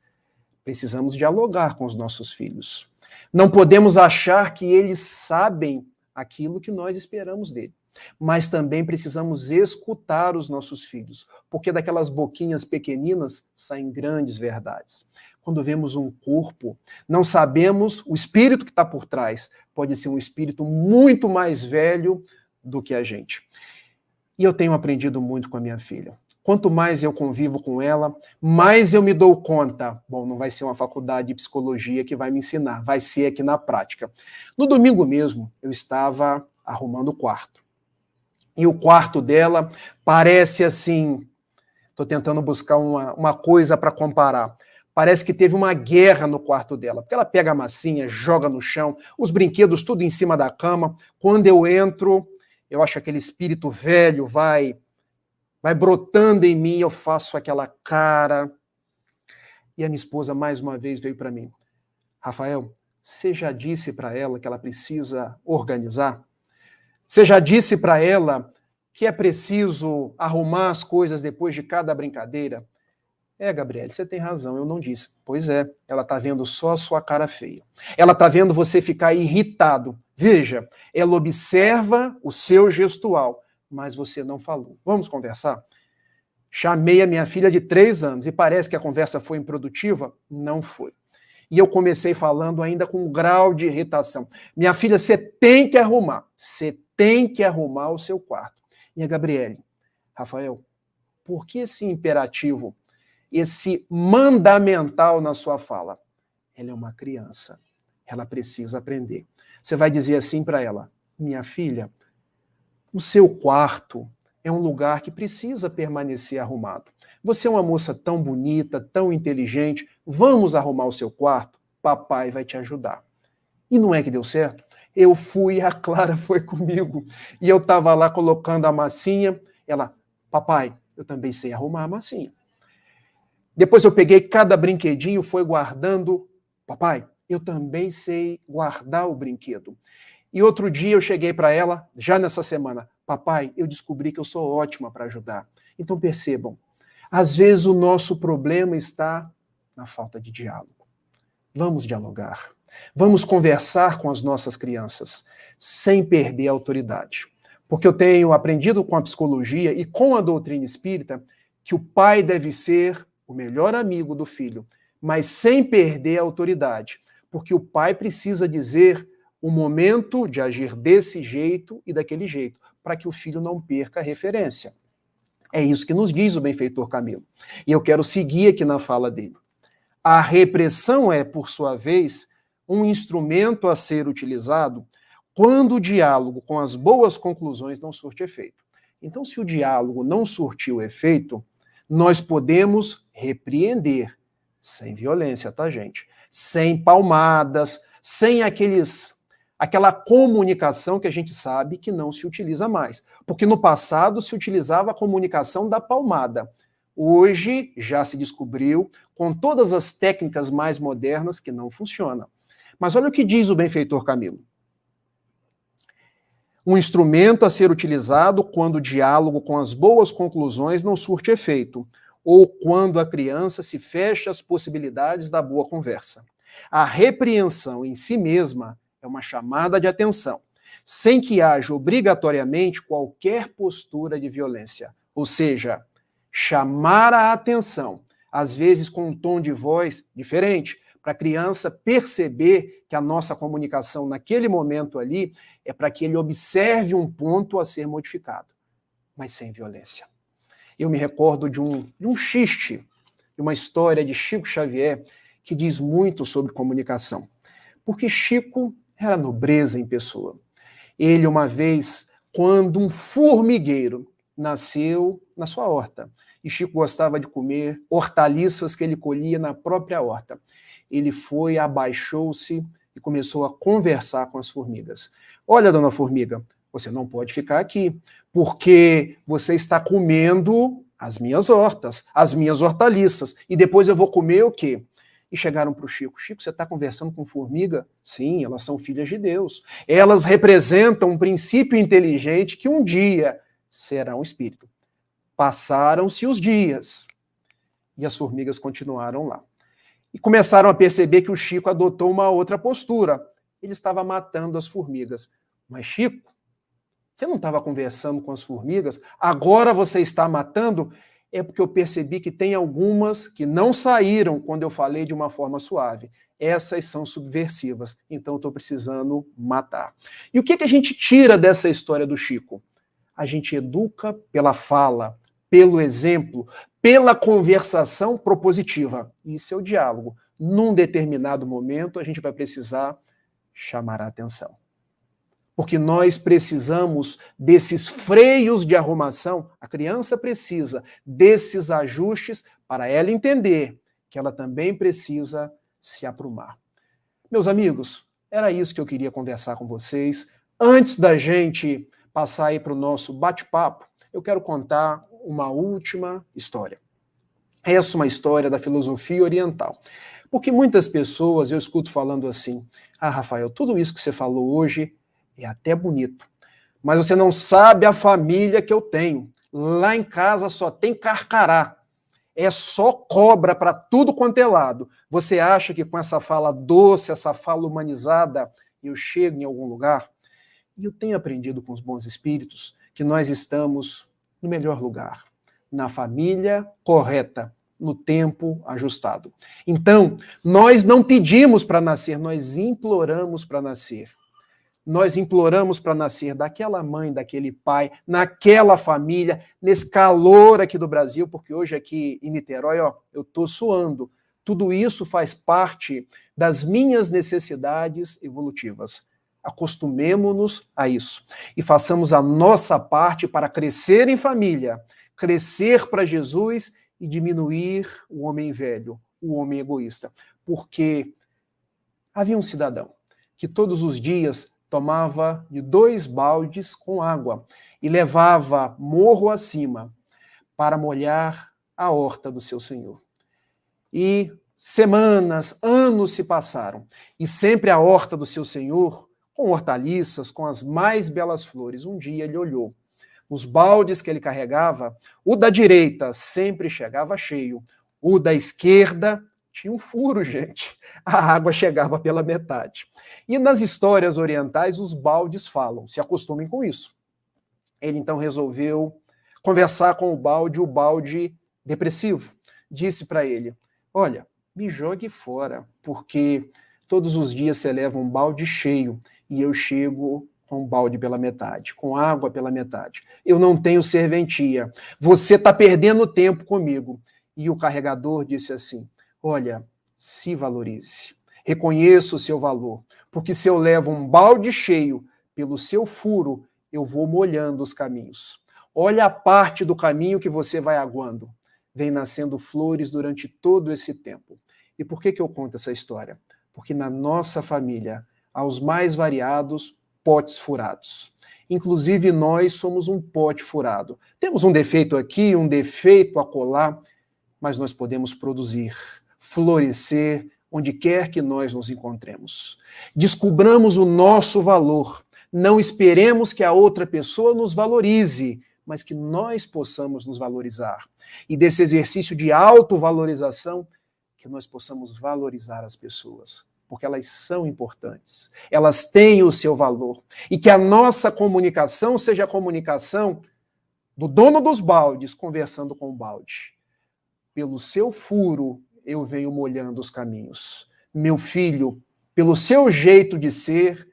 precisamos dialogar com os nossos filhos. Não podemos achar que eles sabem aquilo que nós esperamos dele, mas também precisamos escutar os nossos filhos, porque daquelas boquinhas pequeninas saem grandes verdades. Quando vemos um corpo, não sabemos o espírito que está por trás. Pode ser um espírito muito mais velho do que a gente. E eu tenho aprendido muito com a minha filha. Quanto mais eu convivo com ela, mais eu me dou conta. Bom, não vai ser uma faculdade de psicologia que vai me ensinar, vai ser aqui na prática. No domingo mesmo, eu estava arrumando o quarto. E o quarto dela parece assim... Estou tentando buscar uma coisa para comparar. Parece que teve uma guerra no quarto dela, porque ela pega a massinha, joga no chão, os brinquedos tudo em cima da cama. Quando eu entro, eu acho que aquele espírito velho vai brotando em mim, eu faço aquela cara. E a minha esposa, mais uma vez, veio para mim. Rafael, você já disse para ela que ela precisa organizar? Você já disse para ela que é preciso arrumar as coisas depois de cada brincadeira? Gabriele, você tem razão, eu não disse. Pois é, ela está vendo só a sua cara feia. Ela está vendo você ficar irritado. Veja, ela observa o seu gestual, mas você não falou. Vamos conversar? Chamei a minha filha de 3 anos e parece que a conversa foi improdutiva? Não foi. E eu comecei falando ainda com um grau de irritação. Minha filha, você tem que arrumar. Você tem que arrumar o seu quarto. E a Gabriele, Rafael, por que esse imperativo, esse mandamental na sua fala? Ela é uma criança. Ela precisa aprender. Você vai dizer assim para ela, minha filha, o seu quarto é um lugar que precisa permanecer arrumado. Você é uma moça tão bonita, tão inteligente, vamos arrumar o seu quarto? Papai vai te ajudar. E não é que deu certo? Eu fui, a Clara foi comigo. E eu estava lá colocando a massinha. Ela, papai, eu também sei arrumar a massinha. Depois eu peguei cada brinquedinho, foi guardando. Papai, eu também sei guardar o brinquedo. E outro dia eu cheguei para ela, já nessa semana, papai, eu descobri que eu sou ótima para ajudar. Então percebam, às vezes o nosso problema está na falta de diálogo. Vamos dialogar. Vamos conversar com as nossas crianças, sem perder a autoridade. Porque eu tenho aprendido com a psicologia e com a doutrina espírita que o pai deve ser o melhor amigo do filho, mas sem perder a autoridade. Porque o pai precisa dizer o momento de agir desse jeito e daquele jeito, para que o filho não perca a referência. É isso que nos diz o benfeitor Camilo. E eu quero seguir aqui na fala dele. A repressão é, por sua vez, um instrumento a ser utilizado quando o diálogo com as boas conclusões não surte efeito. Então, se o diálogo não surtiu efeito, nós podemos repreender, sem violência, tá, gente? Sem palmadas, sem aquela comunicação que a gente sabe que não se utiliza mais. Porque no passado se utilizava a comunicação da palmada. Hoje já se descobriu, com todas as técnicas mais modernas, que não funciona. Mas olha o que diz o benfeitor Camilo. Um instrumento a ser utilizado quando o diálogo com as boas conclusões não surte efeito, ou quando a criança se fecha às possibilidades da boa conversa. A repreensão em si mesma é uma chamada de atenção, sem que haja obrigatoriamente qualquer postura de violência. Ou seja, chamar a atenção, às vezes com um tom de voz diferente, para a criança perceber que a nossa comunicação naquele momento ali é para que ele observe um ponto a ser modificado, mas sem violência. Eu me recordo de um xiste, de uma história de Chico Xavier, que diz muito sobre comunicação. Porque Chico era nobreza em pessoa. Ele, uma vez, quando um formigueiro nasceu na sua horta, e Chico gostava de comer hortaliças que ele colhia na própria horta, ele foi, abaixou-se e começou a conversar com as formigas. Olha, dona formiga, você não pode ficar aqui, porque você está comendo as minhas hortas, as minhas hortaliças, e depois eu vou comer o quê? E chegaram para o Chico. Chico, você está conversando com formiga? Sim, elas são filhas de Deus. Elas representam um princípio inteligente que um dia será um espírito. Passaram-se os dias e as formigas continuaram lá. E começaram a perceber que o Chico adotou uma outra postura. Ele estava matando as formigas. Mas, Chico, você não estava conversando com as formigas? Agora você está matando? É porque eu percebi que tem algumas que não saíram quando eu falei de uma forma suave. Essas são subversivas, então eu estou precisando matar. E o que a gente tira dessa história do Chico? A gente educa pela fala, pelo exemplo, pela conversação propositiva. Isso é o diálogo. Num determinado momento, a gente vai precisar chamar a atenção. Porque nós precisamos desses freios de arrumação, a criança precisa desses ajustes para ela entender que ela também precisa se aprumar. Meus amigos, era isso que eu queria conversar com vocês. Antes da gente passar aí para o nosso bate-papo, eu quero contar uma última história. Essa é uma história da filosofia oriental. Porque muitas pessoas, eu escuto falando assim, Rafael, tudo isso que você falou hoje é até bonito, mas você não sabe a família que eu tenho. Lá em casa só tem carcará. É só cobra para tudo quanto é lado. Você acha que com essa fala doce, essa fala humanizada, eu chego em algum lugar? E eu tenho aprendido com os bons espíritos que nós estamos no melhor lugar, na família correta, no tempo ajustado. Então, nós não pedimos para nascer, nós imploramos para nascer. Nós imploramos para nascer daquela mãe, daquele pai, naquela família, nesse calor aqui do Brasil, porque hoje aqui em Niterói, eu estou suando. Tudo isso faz parte das minhas necessidades evolutivas. Acostumemo-nos a isso e façamos a nossa parte para crescer em família, crescer para Jesus e diminuir o homem velho, o homem egoísta. Porque havia um cidadão que todos os dias tomava de 2 baldes com água e levava morro acima para molhar a horta do seu senhor. E semanas, anos se passaram, e sempre a horta do seu senhor, com hortaliças, com as mais belas flores. Um dia ele olhou. Os baldes que ele carregava, o da direita sempre chegava cheio, o da esquerda tinha um furo, gente. A água chegava pela metade. E nas histórias orientais, os baldes falam, se acostumem com isso. Ele então resolveu conversar com o balde depressivo. Disse para ele, olha, me jogue fora, porque todos os dias você leva um balde cheio e eu chego com o balde pela metade, com água pela metade. Eu não tenho serventia. Você está perdendo tempo comigo. E o carregador disse assim: olha, se valorize. Reconheça o seu valor. Porque se eu levo um balde cheio pelo seu furo, eu vou molhando os caminhos. Olha a parte do caminho que você vai aguando. Vem nascendo flores durante todo esse tempo. E por que eu conto essa história? Porque na nossa família, aos mais variados potes furados. Inclusive, nós somos um pote furado. Temos um defeito aqui, um defeito acolá, mas nós podemos produzir, florescer, onde quer que nós nos encontremos. Descubramos o nosso valor. Não esperemos que a outra pessoa nos valorize, mas que nós possamos nos valorizar. E desse exercício de autovalorização, que nós possamos valorizar as pessoas, porque elas são importantes, elas têm o seu valor, e que a nossa comunicação seja a comunicação do dono dos baldes conversando com o balde. Pelo seu furo eu venho molhando os caminhos. Meu filho, pelo seu jeito de ser,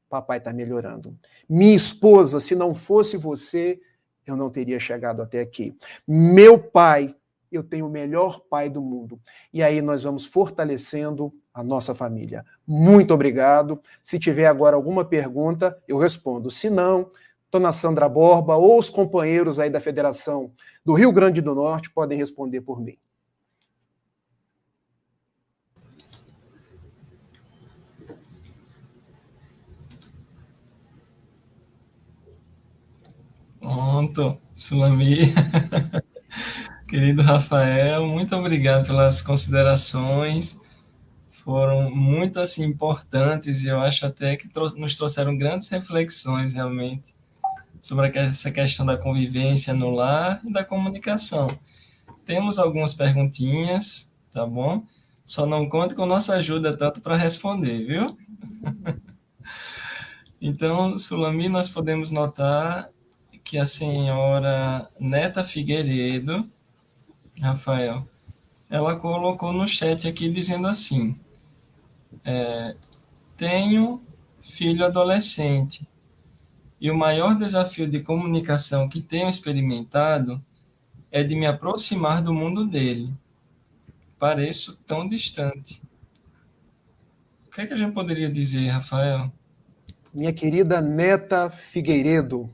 papai está melhorando. Minha esposa, se não fosse você, eu não teria chegado até aqui. Meu pai, eu tenho o melhor pai do mundo. E aí nós vamos fortalecendo a nossa família. Muito obrigado. Se tiver agora alguma pergunta, eu respondo. Se não, dona Sandra Borba ou os companheiros aí da Federação do Rio Grande do Norte podem responder por mim. Pronto, Sulamir. Querido Rafael, muito obrigado pelas considerações. Foram muito assim, importantes e eu acho até que nos trouxeram grandes reflexões realmente sobre essa questão da convivência no lar e da comunicação. Temos algumas perguntinhas, tá bom? Só não conte com nossa ajuda tanto para responder, viu? Então, Sulamir, nós podemos notar que a senhora Neta Figueiredo, Rafael, ela colocou no chat aqui dizendo assim: tenho filho adolescente e o maior desafio de comunicação que tenho experimentado é de me aproximar do mundo dele. Pareço tão distante. O que é que a gente poderia dizer, Rafael? Minha querida Neta Figueiredo,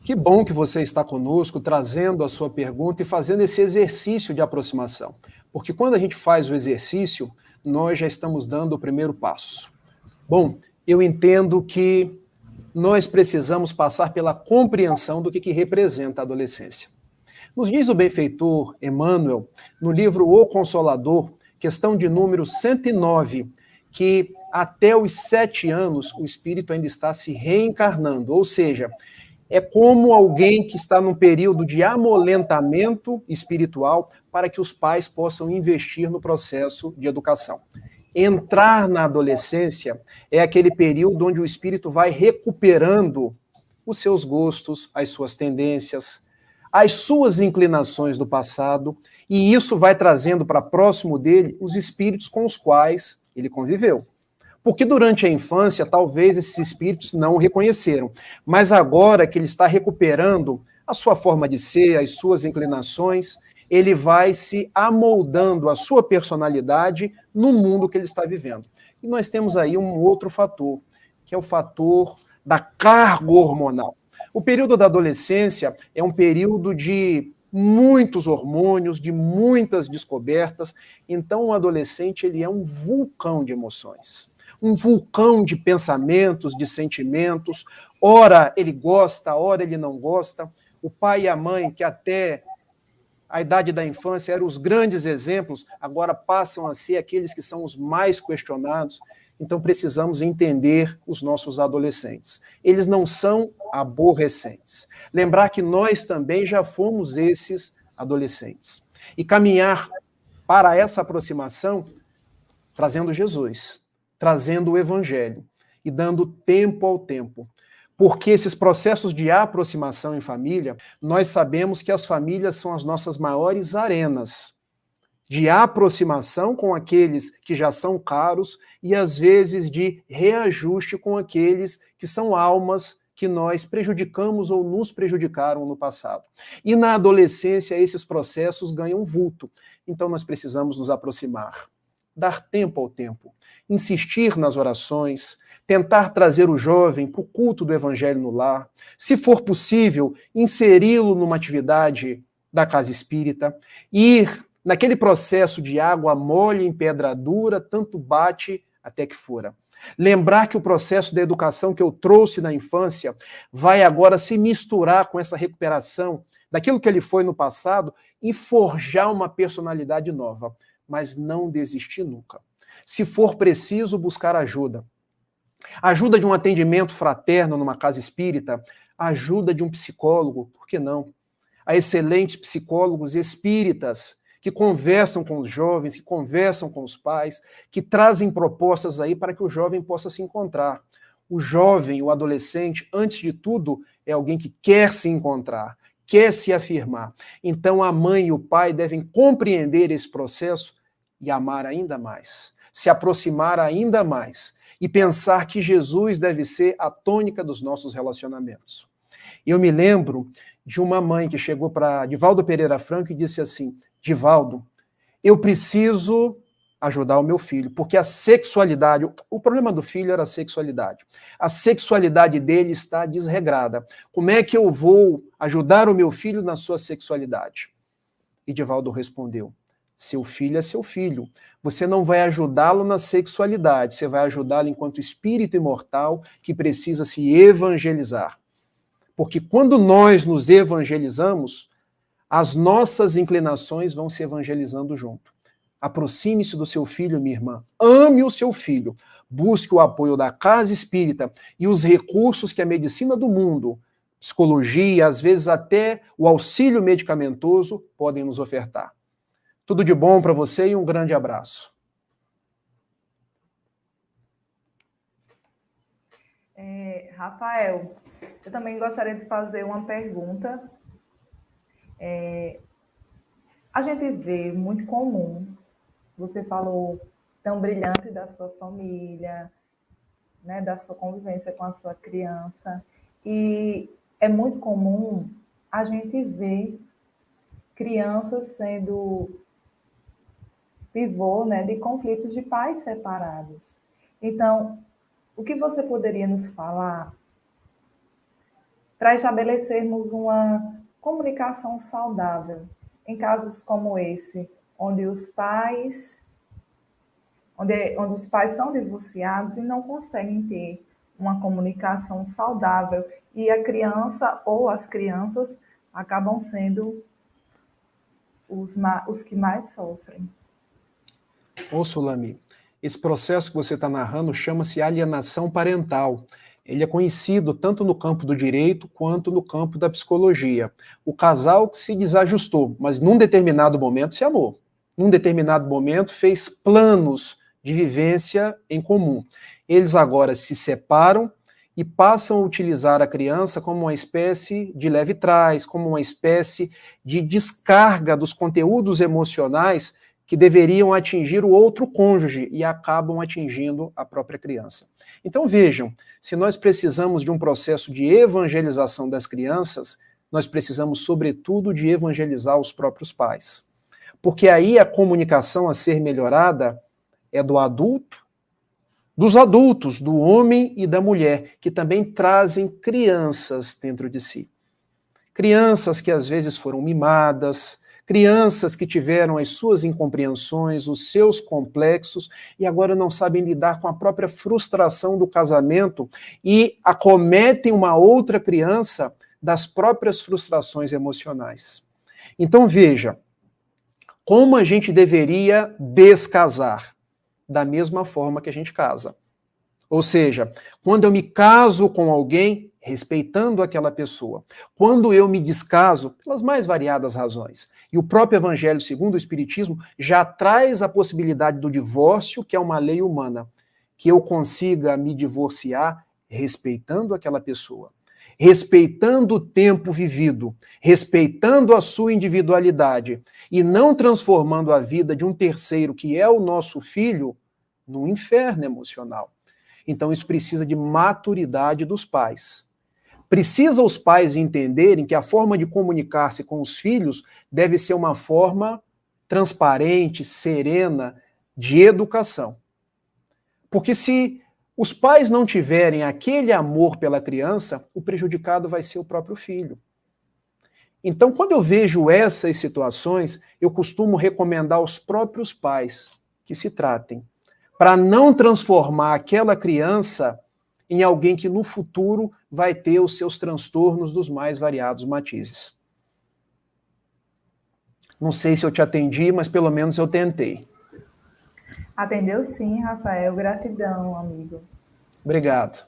que bom que você está conosco, trazendo a sua pergunta e fazendo esse exercício de aproximação. Porque quando a gente faz o exercício, nós já estamos dando o primeiro passo. Bom, eu entendo que nós precisamos passar pela compreensão do que representa a adolescência. Nos diz o benfeitor Emmanuel, no livro O Consolador, questão de número 109, que até os 7 anos o espírito ainda está se reencarnando, ou seja, é como alguém que está num período de amolentamento espiritual para que os pais possam investir no processo de educação. Entrar na adolescência é aquele período onde o espírito vai recuperando os seus gostos, as suas tendências, as suas inclinações do passado, e isso vai trazendo para próximo dele os espíritos com os quais ele conviveu. Porque durante a infância, talvez esses espíritos não o reconheceram. Mas agora que ele está recuperando a sua forma de ser, as suas inclinações, ele vai se amoldando a sua personalidade no mundo que ele está vivendo. E nós temos aí um outro fator, que é o fator da carga hormonal. O período da adolescência é um período de muitos hormônios, de muitas descobertas. Então, o adolescente ele é um vulcão de emoções. Um vulcão de pensamentos, de sentimentos. Ora ele gosta, ora ele não gosta. O pai e a mãe, que até a idade da infância eram os grandes exemplos, agora passam a ser aqueles que são os mais questionados. Então precisamos entender os nossos adolescentes. Eles não são aborrecentes. Lembrar que nós também já fomos esses adolescentes. E caminhar para essa aproximação trazendo Jesus, trazendo o Evangelho e dando tempo ao tempo. Porque esses processos de aproximação em família, nós sabemos que as famílias são as nossas maiores arenas de aproximação com aqueles que já são caros e, às vezes, de reajuste com aqueles que são almas que nós prejudicamos ou nos prejudicaram no passado. E na adolescência, esses processos ganham vulto. Então, nós precisamos nos aproximar, dar tempo ao tempo, insistir nas orações, tentar trazer o jovem para o culto do evangelho no lar, se for possível, inseri-lo numa atividade da casa espírita, ir naquele processo de água mole em pedra dura, tanto bate até que fura. Lembrar que o processo da educação que eu trouxe na infância vai agora se misturar com essa recuperação daquilo que ele foi no passado e forjar uma personalidade nova, mas não desistir nunca. Se for preciso, buscar ajuda. Ajuda de um atendimento fraterno numa casa espírita, ajuda de um psicólogo, por que não? Há excelentes psicólogos espíritas que conversam com os jovens, que conversam com os pais, que trazem propostas aí para que o jovem possa se encontrar. O jovem, o adolescente, antes de tudo, é alguém que quer se encontrar, quer se afirmar. Então a mãe e o pai devem compreender esse processo e amar ainda mais, se aproximar ainda mais e pensar que Jesus deve ser a tônica dos nossos relacionamentos. Eu me lembro de uma mãe que chegou para Divaldo Pereira Franco e disse assim: Divaldo, eu preciso ajudar o meu filho, porque a sexualidade, o problema do filho era a sexualidade. A sexualidade dele está desregrada. Como é que eu vou ajudar o meu filho na sua sexualidade? E Divaldo respondeu: seu filho é seu filho. Você não vai ajudá-lo na sexualidade, você vai ajudá-lo enquanto espírito imortal que precisa se evangelizar. Porque quando nós nos evangelizamos, as nossas inclinações vão se evangelizando junto. Aproxime-se do seu filho, minha irmã. Ame o seu filho. Busque o apoio da casa espírita e os recursos que a medicina do mundo, psicologia, às vezes até o auxílio medicamentoso, podem nos ofertar. Tudo de bom para você e um grande abraço. Rafael, eu também gostaria de fazer uma pergunta. A gente vê muito comum, você falou tão brilhante da sua família, né, da sua convivência com a sua criança, e é muito comum a gente ver crianças sendo pivô, né, de conflitos de pais separados. Então, o que você poderia nos falar para estabelecermos uma comunicação saudável em casos como esse, onde os pais são divorciados e não conseguem ter uma comunicação saudável e a criança ou as crianças acabam sendo os que mais sofrem? Ô, Sulami, esse processo que você está narrando chama-se alienação parental. Ele é conhecido tanto no campo do direito quanto no campo da psicologia. O casal que se desajustou, mas num determinado momento se amou. Num determinado momento fez planos de vivência em comum. Eles agora se separam e passam a utilizar a criança como uma espécie de leve-trás, como uma espécie de descarga dos conteúdos emocionais que deveriam atingir o outro cônjuge e acabam atingindo a própria criança. Então vejam, se nós precisamos de um processo de evangelização das crianças, nós precisamos, sobretudo, de evangelizar os próprios pais. Porque aí a comunicação a ser melhorada é do adulto, dos adultos, do homem e da mulher, que também trazem crianças dentro de si. Crianças que às vezes foram mimadas, crianças que tiveram as suas incompreensões, os seus complexos, e agora não sabem lidar com a própria frustração do casamento e acometem uma outra criança das próprias frustrações emocionais. Então veja, como a gente deveria descasar? Da mesma forma que a gente casa. Ou seja, quando eu me caso com alguém, respeitando aquela pessoa. Quando eu me descaso, pelas mais variadas razões. E o próprio Evangelho segundo o Espiritismo já traz a possibilidade do divórcio, que é uma lei humana. Que eu consiga me divorciar respeitando aquela pessoa. respeitando o tempo vivido, respeitando a sua individualidade e não transformando a vida de um terceiro, que é o nosso filho, num inferno emocional. Então isso precisa de maturidade dos pais. Precisa os pais entenderem que a forma de comunicar-se com os filhos deve ser uma forma transparente, serena, de educação. Porque se os pais não tiverem aquele amor pela criança, o prejudicado vai ser o próprio filho. Então, quando eu vejo essas situações, eu costumo recomendar aos próprios pais que se tratem, para não transformar aquela criança em alguém que no futuro vai ter os seus transtornos dos mais variados matizes. Não sei se eu te atendi, mas pelo menos eu tentei. Atendeu sim, Rafael. Gratidão, amigo. Obrigado.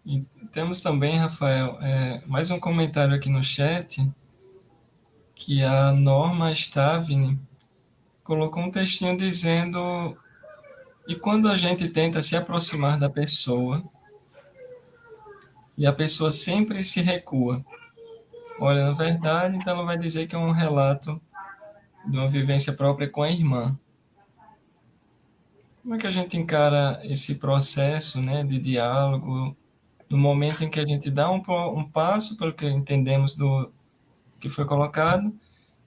E temos também, Rafael, mais um comentário aqui no chat, que a Norma Stavini colocou um textinho dizendo: e quando a gente tenta se aproximar da pessoa, e a pessoa sempre se recua. Olha, na verdade, então ela vai dizer que é um relato de uma vivência própria com a irmã. Como é que a gente encara esse processo, né, de diálogo, no momento em que a gente dá um passo pelo que entendemos do que foi colocado,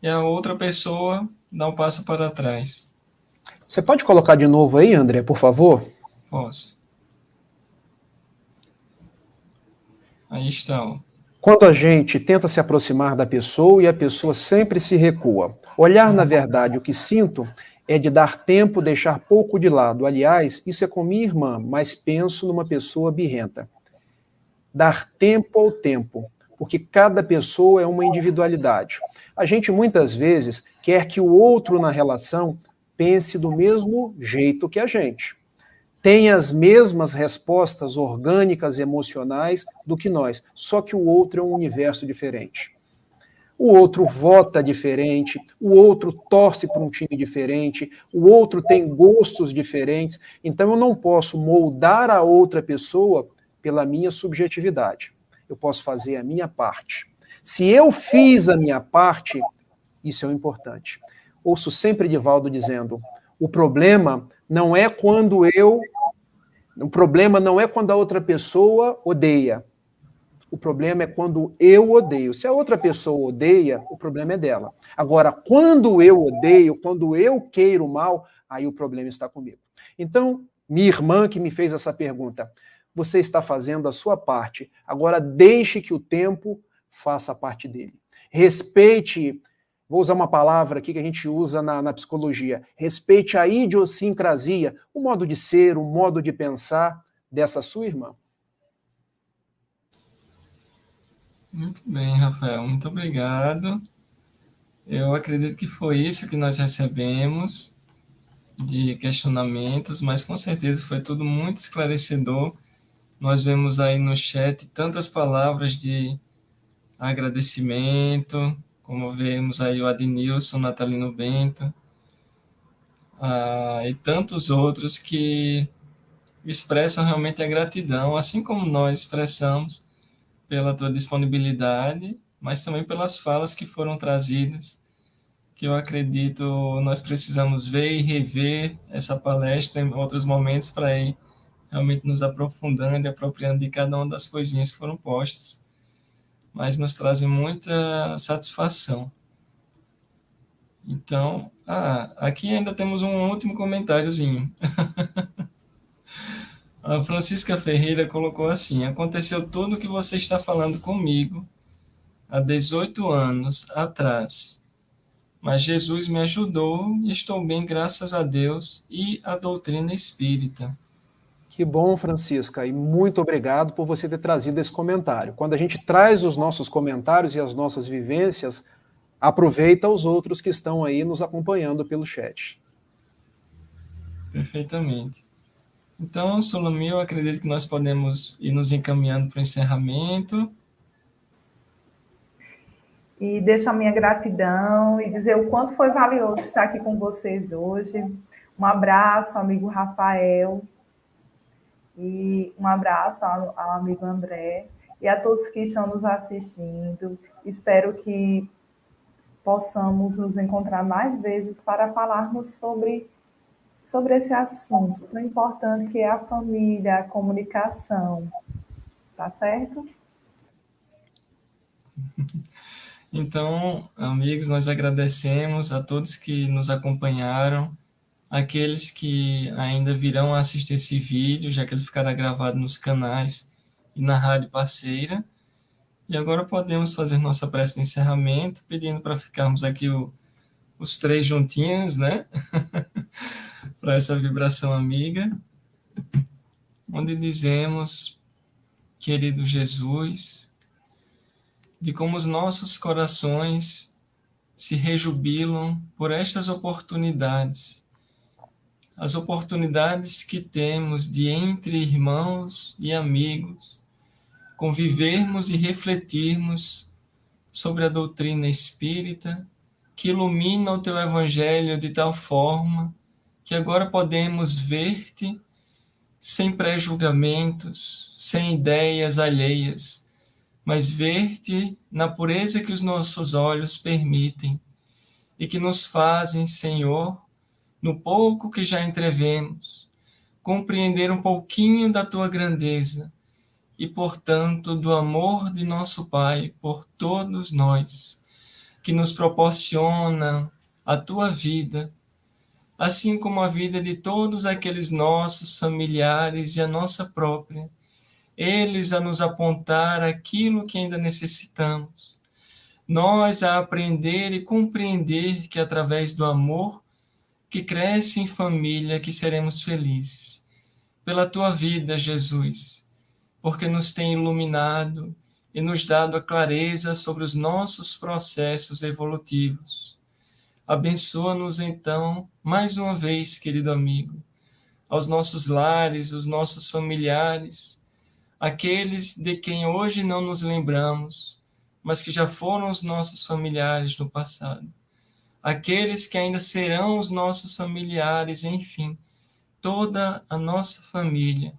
e a outra pessoa dá um passo para trás? Você pode colocar de novo aí, André, por favor? Posso. Aí está, ó. Quando a gente tenta se aproximar da pessoa e a pessoa sempre se recua. Olhar, na verdade, o que sinto é de dar tempo, deixar pouco de lado. Aliás, isso é com minha irmã, mas penso numa pessoa birrenta. Dar tempo ao tempo, porque cada pessoa é uma individualidade. A gente muitas vezes quer que o outro na relação pense do mesmo jeito que a gente. Tem as mesmas respostas orgânicas, emocionais do que nós, só que o outro é um universo diferente. O outro vota diferente, o outro torce para um time diferente, o outro tem gostos diferentes, então eu não posso moldar a outra pessoa pela minha subjetividade. Eu posso fazer a minha parte. Se eu fiz a minha parte, isso é o importante. Ouço sempre Divaldo dizendo: o problema não é quando a outra pessoa odeia. O problema é quando eu odeio. Se a outra pessoa odeia, o problema é dela. Agora, quando eu odeio, quando eu queiro mal, aí o problema está comigo. Então, minha irmã que me fez essa pergunta, você está fazendo a sua parte. Agora, deixe que o tempo faça a parte dele. Respeite, vou usar uma palavra aqui que a gente usa na psicologia, respeite a idiosincrasia, o modo de ser, o modo de pensar dessa sua irmã. Muito bem, Rafael, muito obrigado. Eu acredito que foi isso que nós recebemos de questionamentos, mas com certeza foi tudo muito esclarecedor. Nós vemos aí no chat tantas palavras de agradecimento, como vemos aí o Adnilson, Natalino Bento, e tantos outros que expressam realmente a gratidão, assim como nós expressamos pela tua disponibilidade, mas também pelas falas que foram trazidas, que eu acredito nós precisamos ver e rever essa palestra em outros momentos para ir realmente nos aprofundando e apropriando de cada uma das coisinhas que foram postas, mas nos trazem muita satisfação. Então, aqui ainda temos um último comentáriozinho. A Francisca Ferreira colocou assim: aconteceu tudo o que você está falando comigo há 18 anos atrás, mas Jesus me ajudou e estou bem, graças a Deus e à doutrina espírita. Que bom, Francisca, e muito obrigado por você ter trazido esse comentário. Quando a gente traz os nossos comentários e as nossas vivências, aproveita os outros que estão aí nos acompanhando pelo chat. Perfeitamente. Então, Solomir, eu acredito que nós podemos ir nos encaminhando para o encerramento. E deixo a minha gratidão e dizer o quanto foi valioso estar aqui com vocês hoje. Um abraço, amigo Rafael. E um abraço ao amigo André. e a todos que estão nos assistindo. Espero que possamos nos encontrar mais vezes para falarmos sobre esse assunto tão importante que é a família, a comunicação. Tá certo? Então, amigos, nós agradecemos a todos que nos acompanharam, aqueles que ainda virão a assistir esse vídeo, já que ele ficará gravado nos canais e na rádio parceira. E agora podemos fazer nossa prece de encerramento, pedindo para ficarmos aqui os três juntinhos, né? Para essa vibração amiga, onde dizemos: querido Jesus, de como os nossos corações se rejubilam por estas oportunidades, as oportunidades que temos de, entre irmãos e amigos, convivermos e refletirmos sobre a doutrina espírita, que ilumina o teu evangelho de tal forma que agora podemos ver-te sem pré-julgamentos, sem ideias alheias, mas ver-te na pureza que os nossos olhos permitem e que nos fazem, Senhor, no pouco que já entrevemos, compreender um pouquinho da tua grandeza e, portanto, do amor de nosso Pai por todos nós, que nos proporciona a tua vida, assim como a vida de todos aqueles nossos familiares e a nossa própria, eles a nos apontar aquilo que ainda necessitamos, nós a aprender e compreender que através do amor que cresce em família que seremos felizes. Pela tua vida, Jesus, porque nos tem iluminado e nos dado a clareza sobre os nossos processos evolutivos. Abençoa-nos, então, mais uma vez, querido amigo, aos nossos lares, os nossos familiares, aqueles de quem hoje não nos lembramos, mas que já foram os nossos familiares no passado, aqueles que ainda serão os nossos familiares, enfim, toda a nossa família,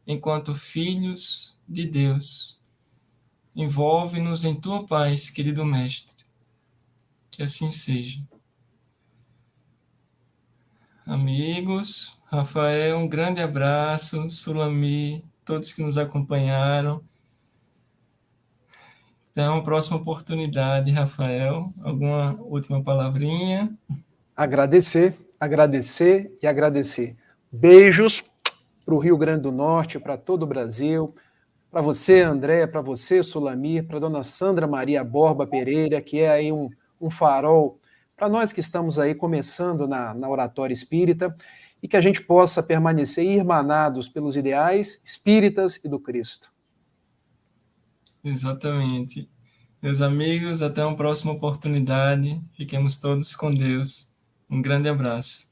enquanto filhos de Deus. Envolve-nos em tua paz, querido Mestre. Que assim seja. Amigos, Rafael, um grande abraço, Sulami, todos que nos acompanharam. Até uma próxima oportunidade, Rafael. Alguma última palavrinha? Agradecer, agradecer e agradecer. Beijos para o Rio Grande do Norte, para todo o Brasil, para você, André, para você, Sulamir, para a dona Sandra Maria Borba Pereira, que é aí um farol para nós que estamos aí começando na oratória espírita, e que a gente possa permanecer irmanados pelos ideais espíritas e do Cristo. Exatamente. Meus amigos, até uma próxima oportunidade. Fiquemos todos com Deus. Um grande abraço.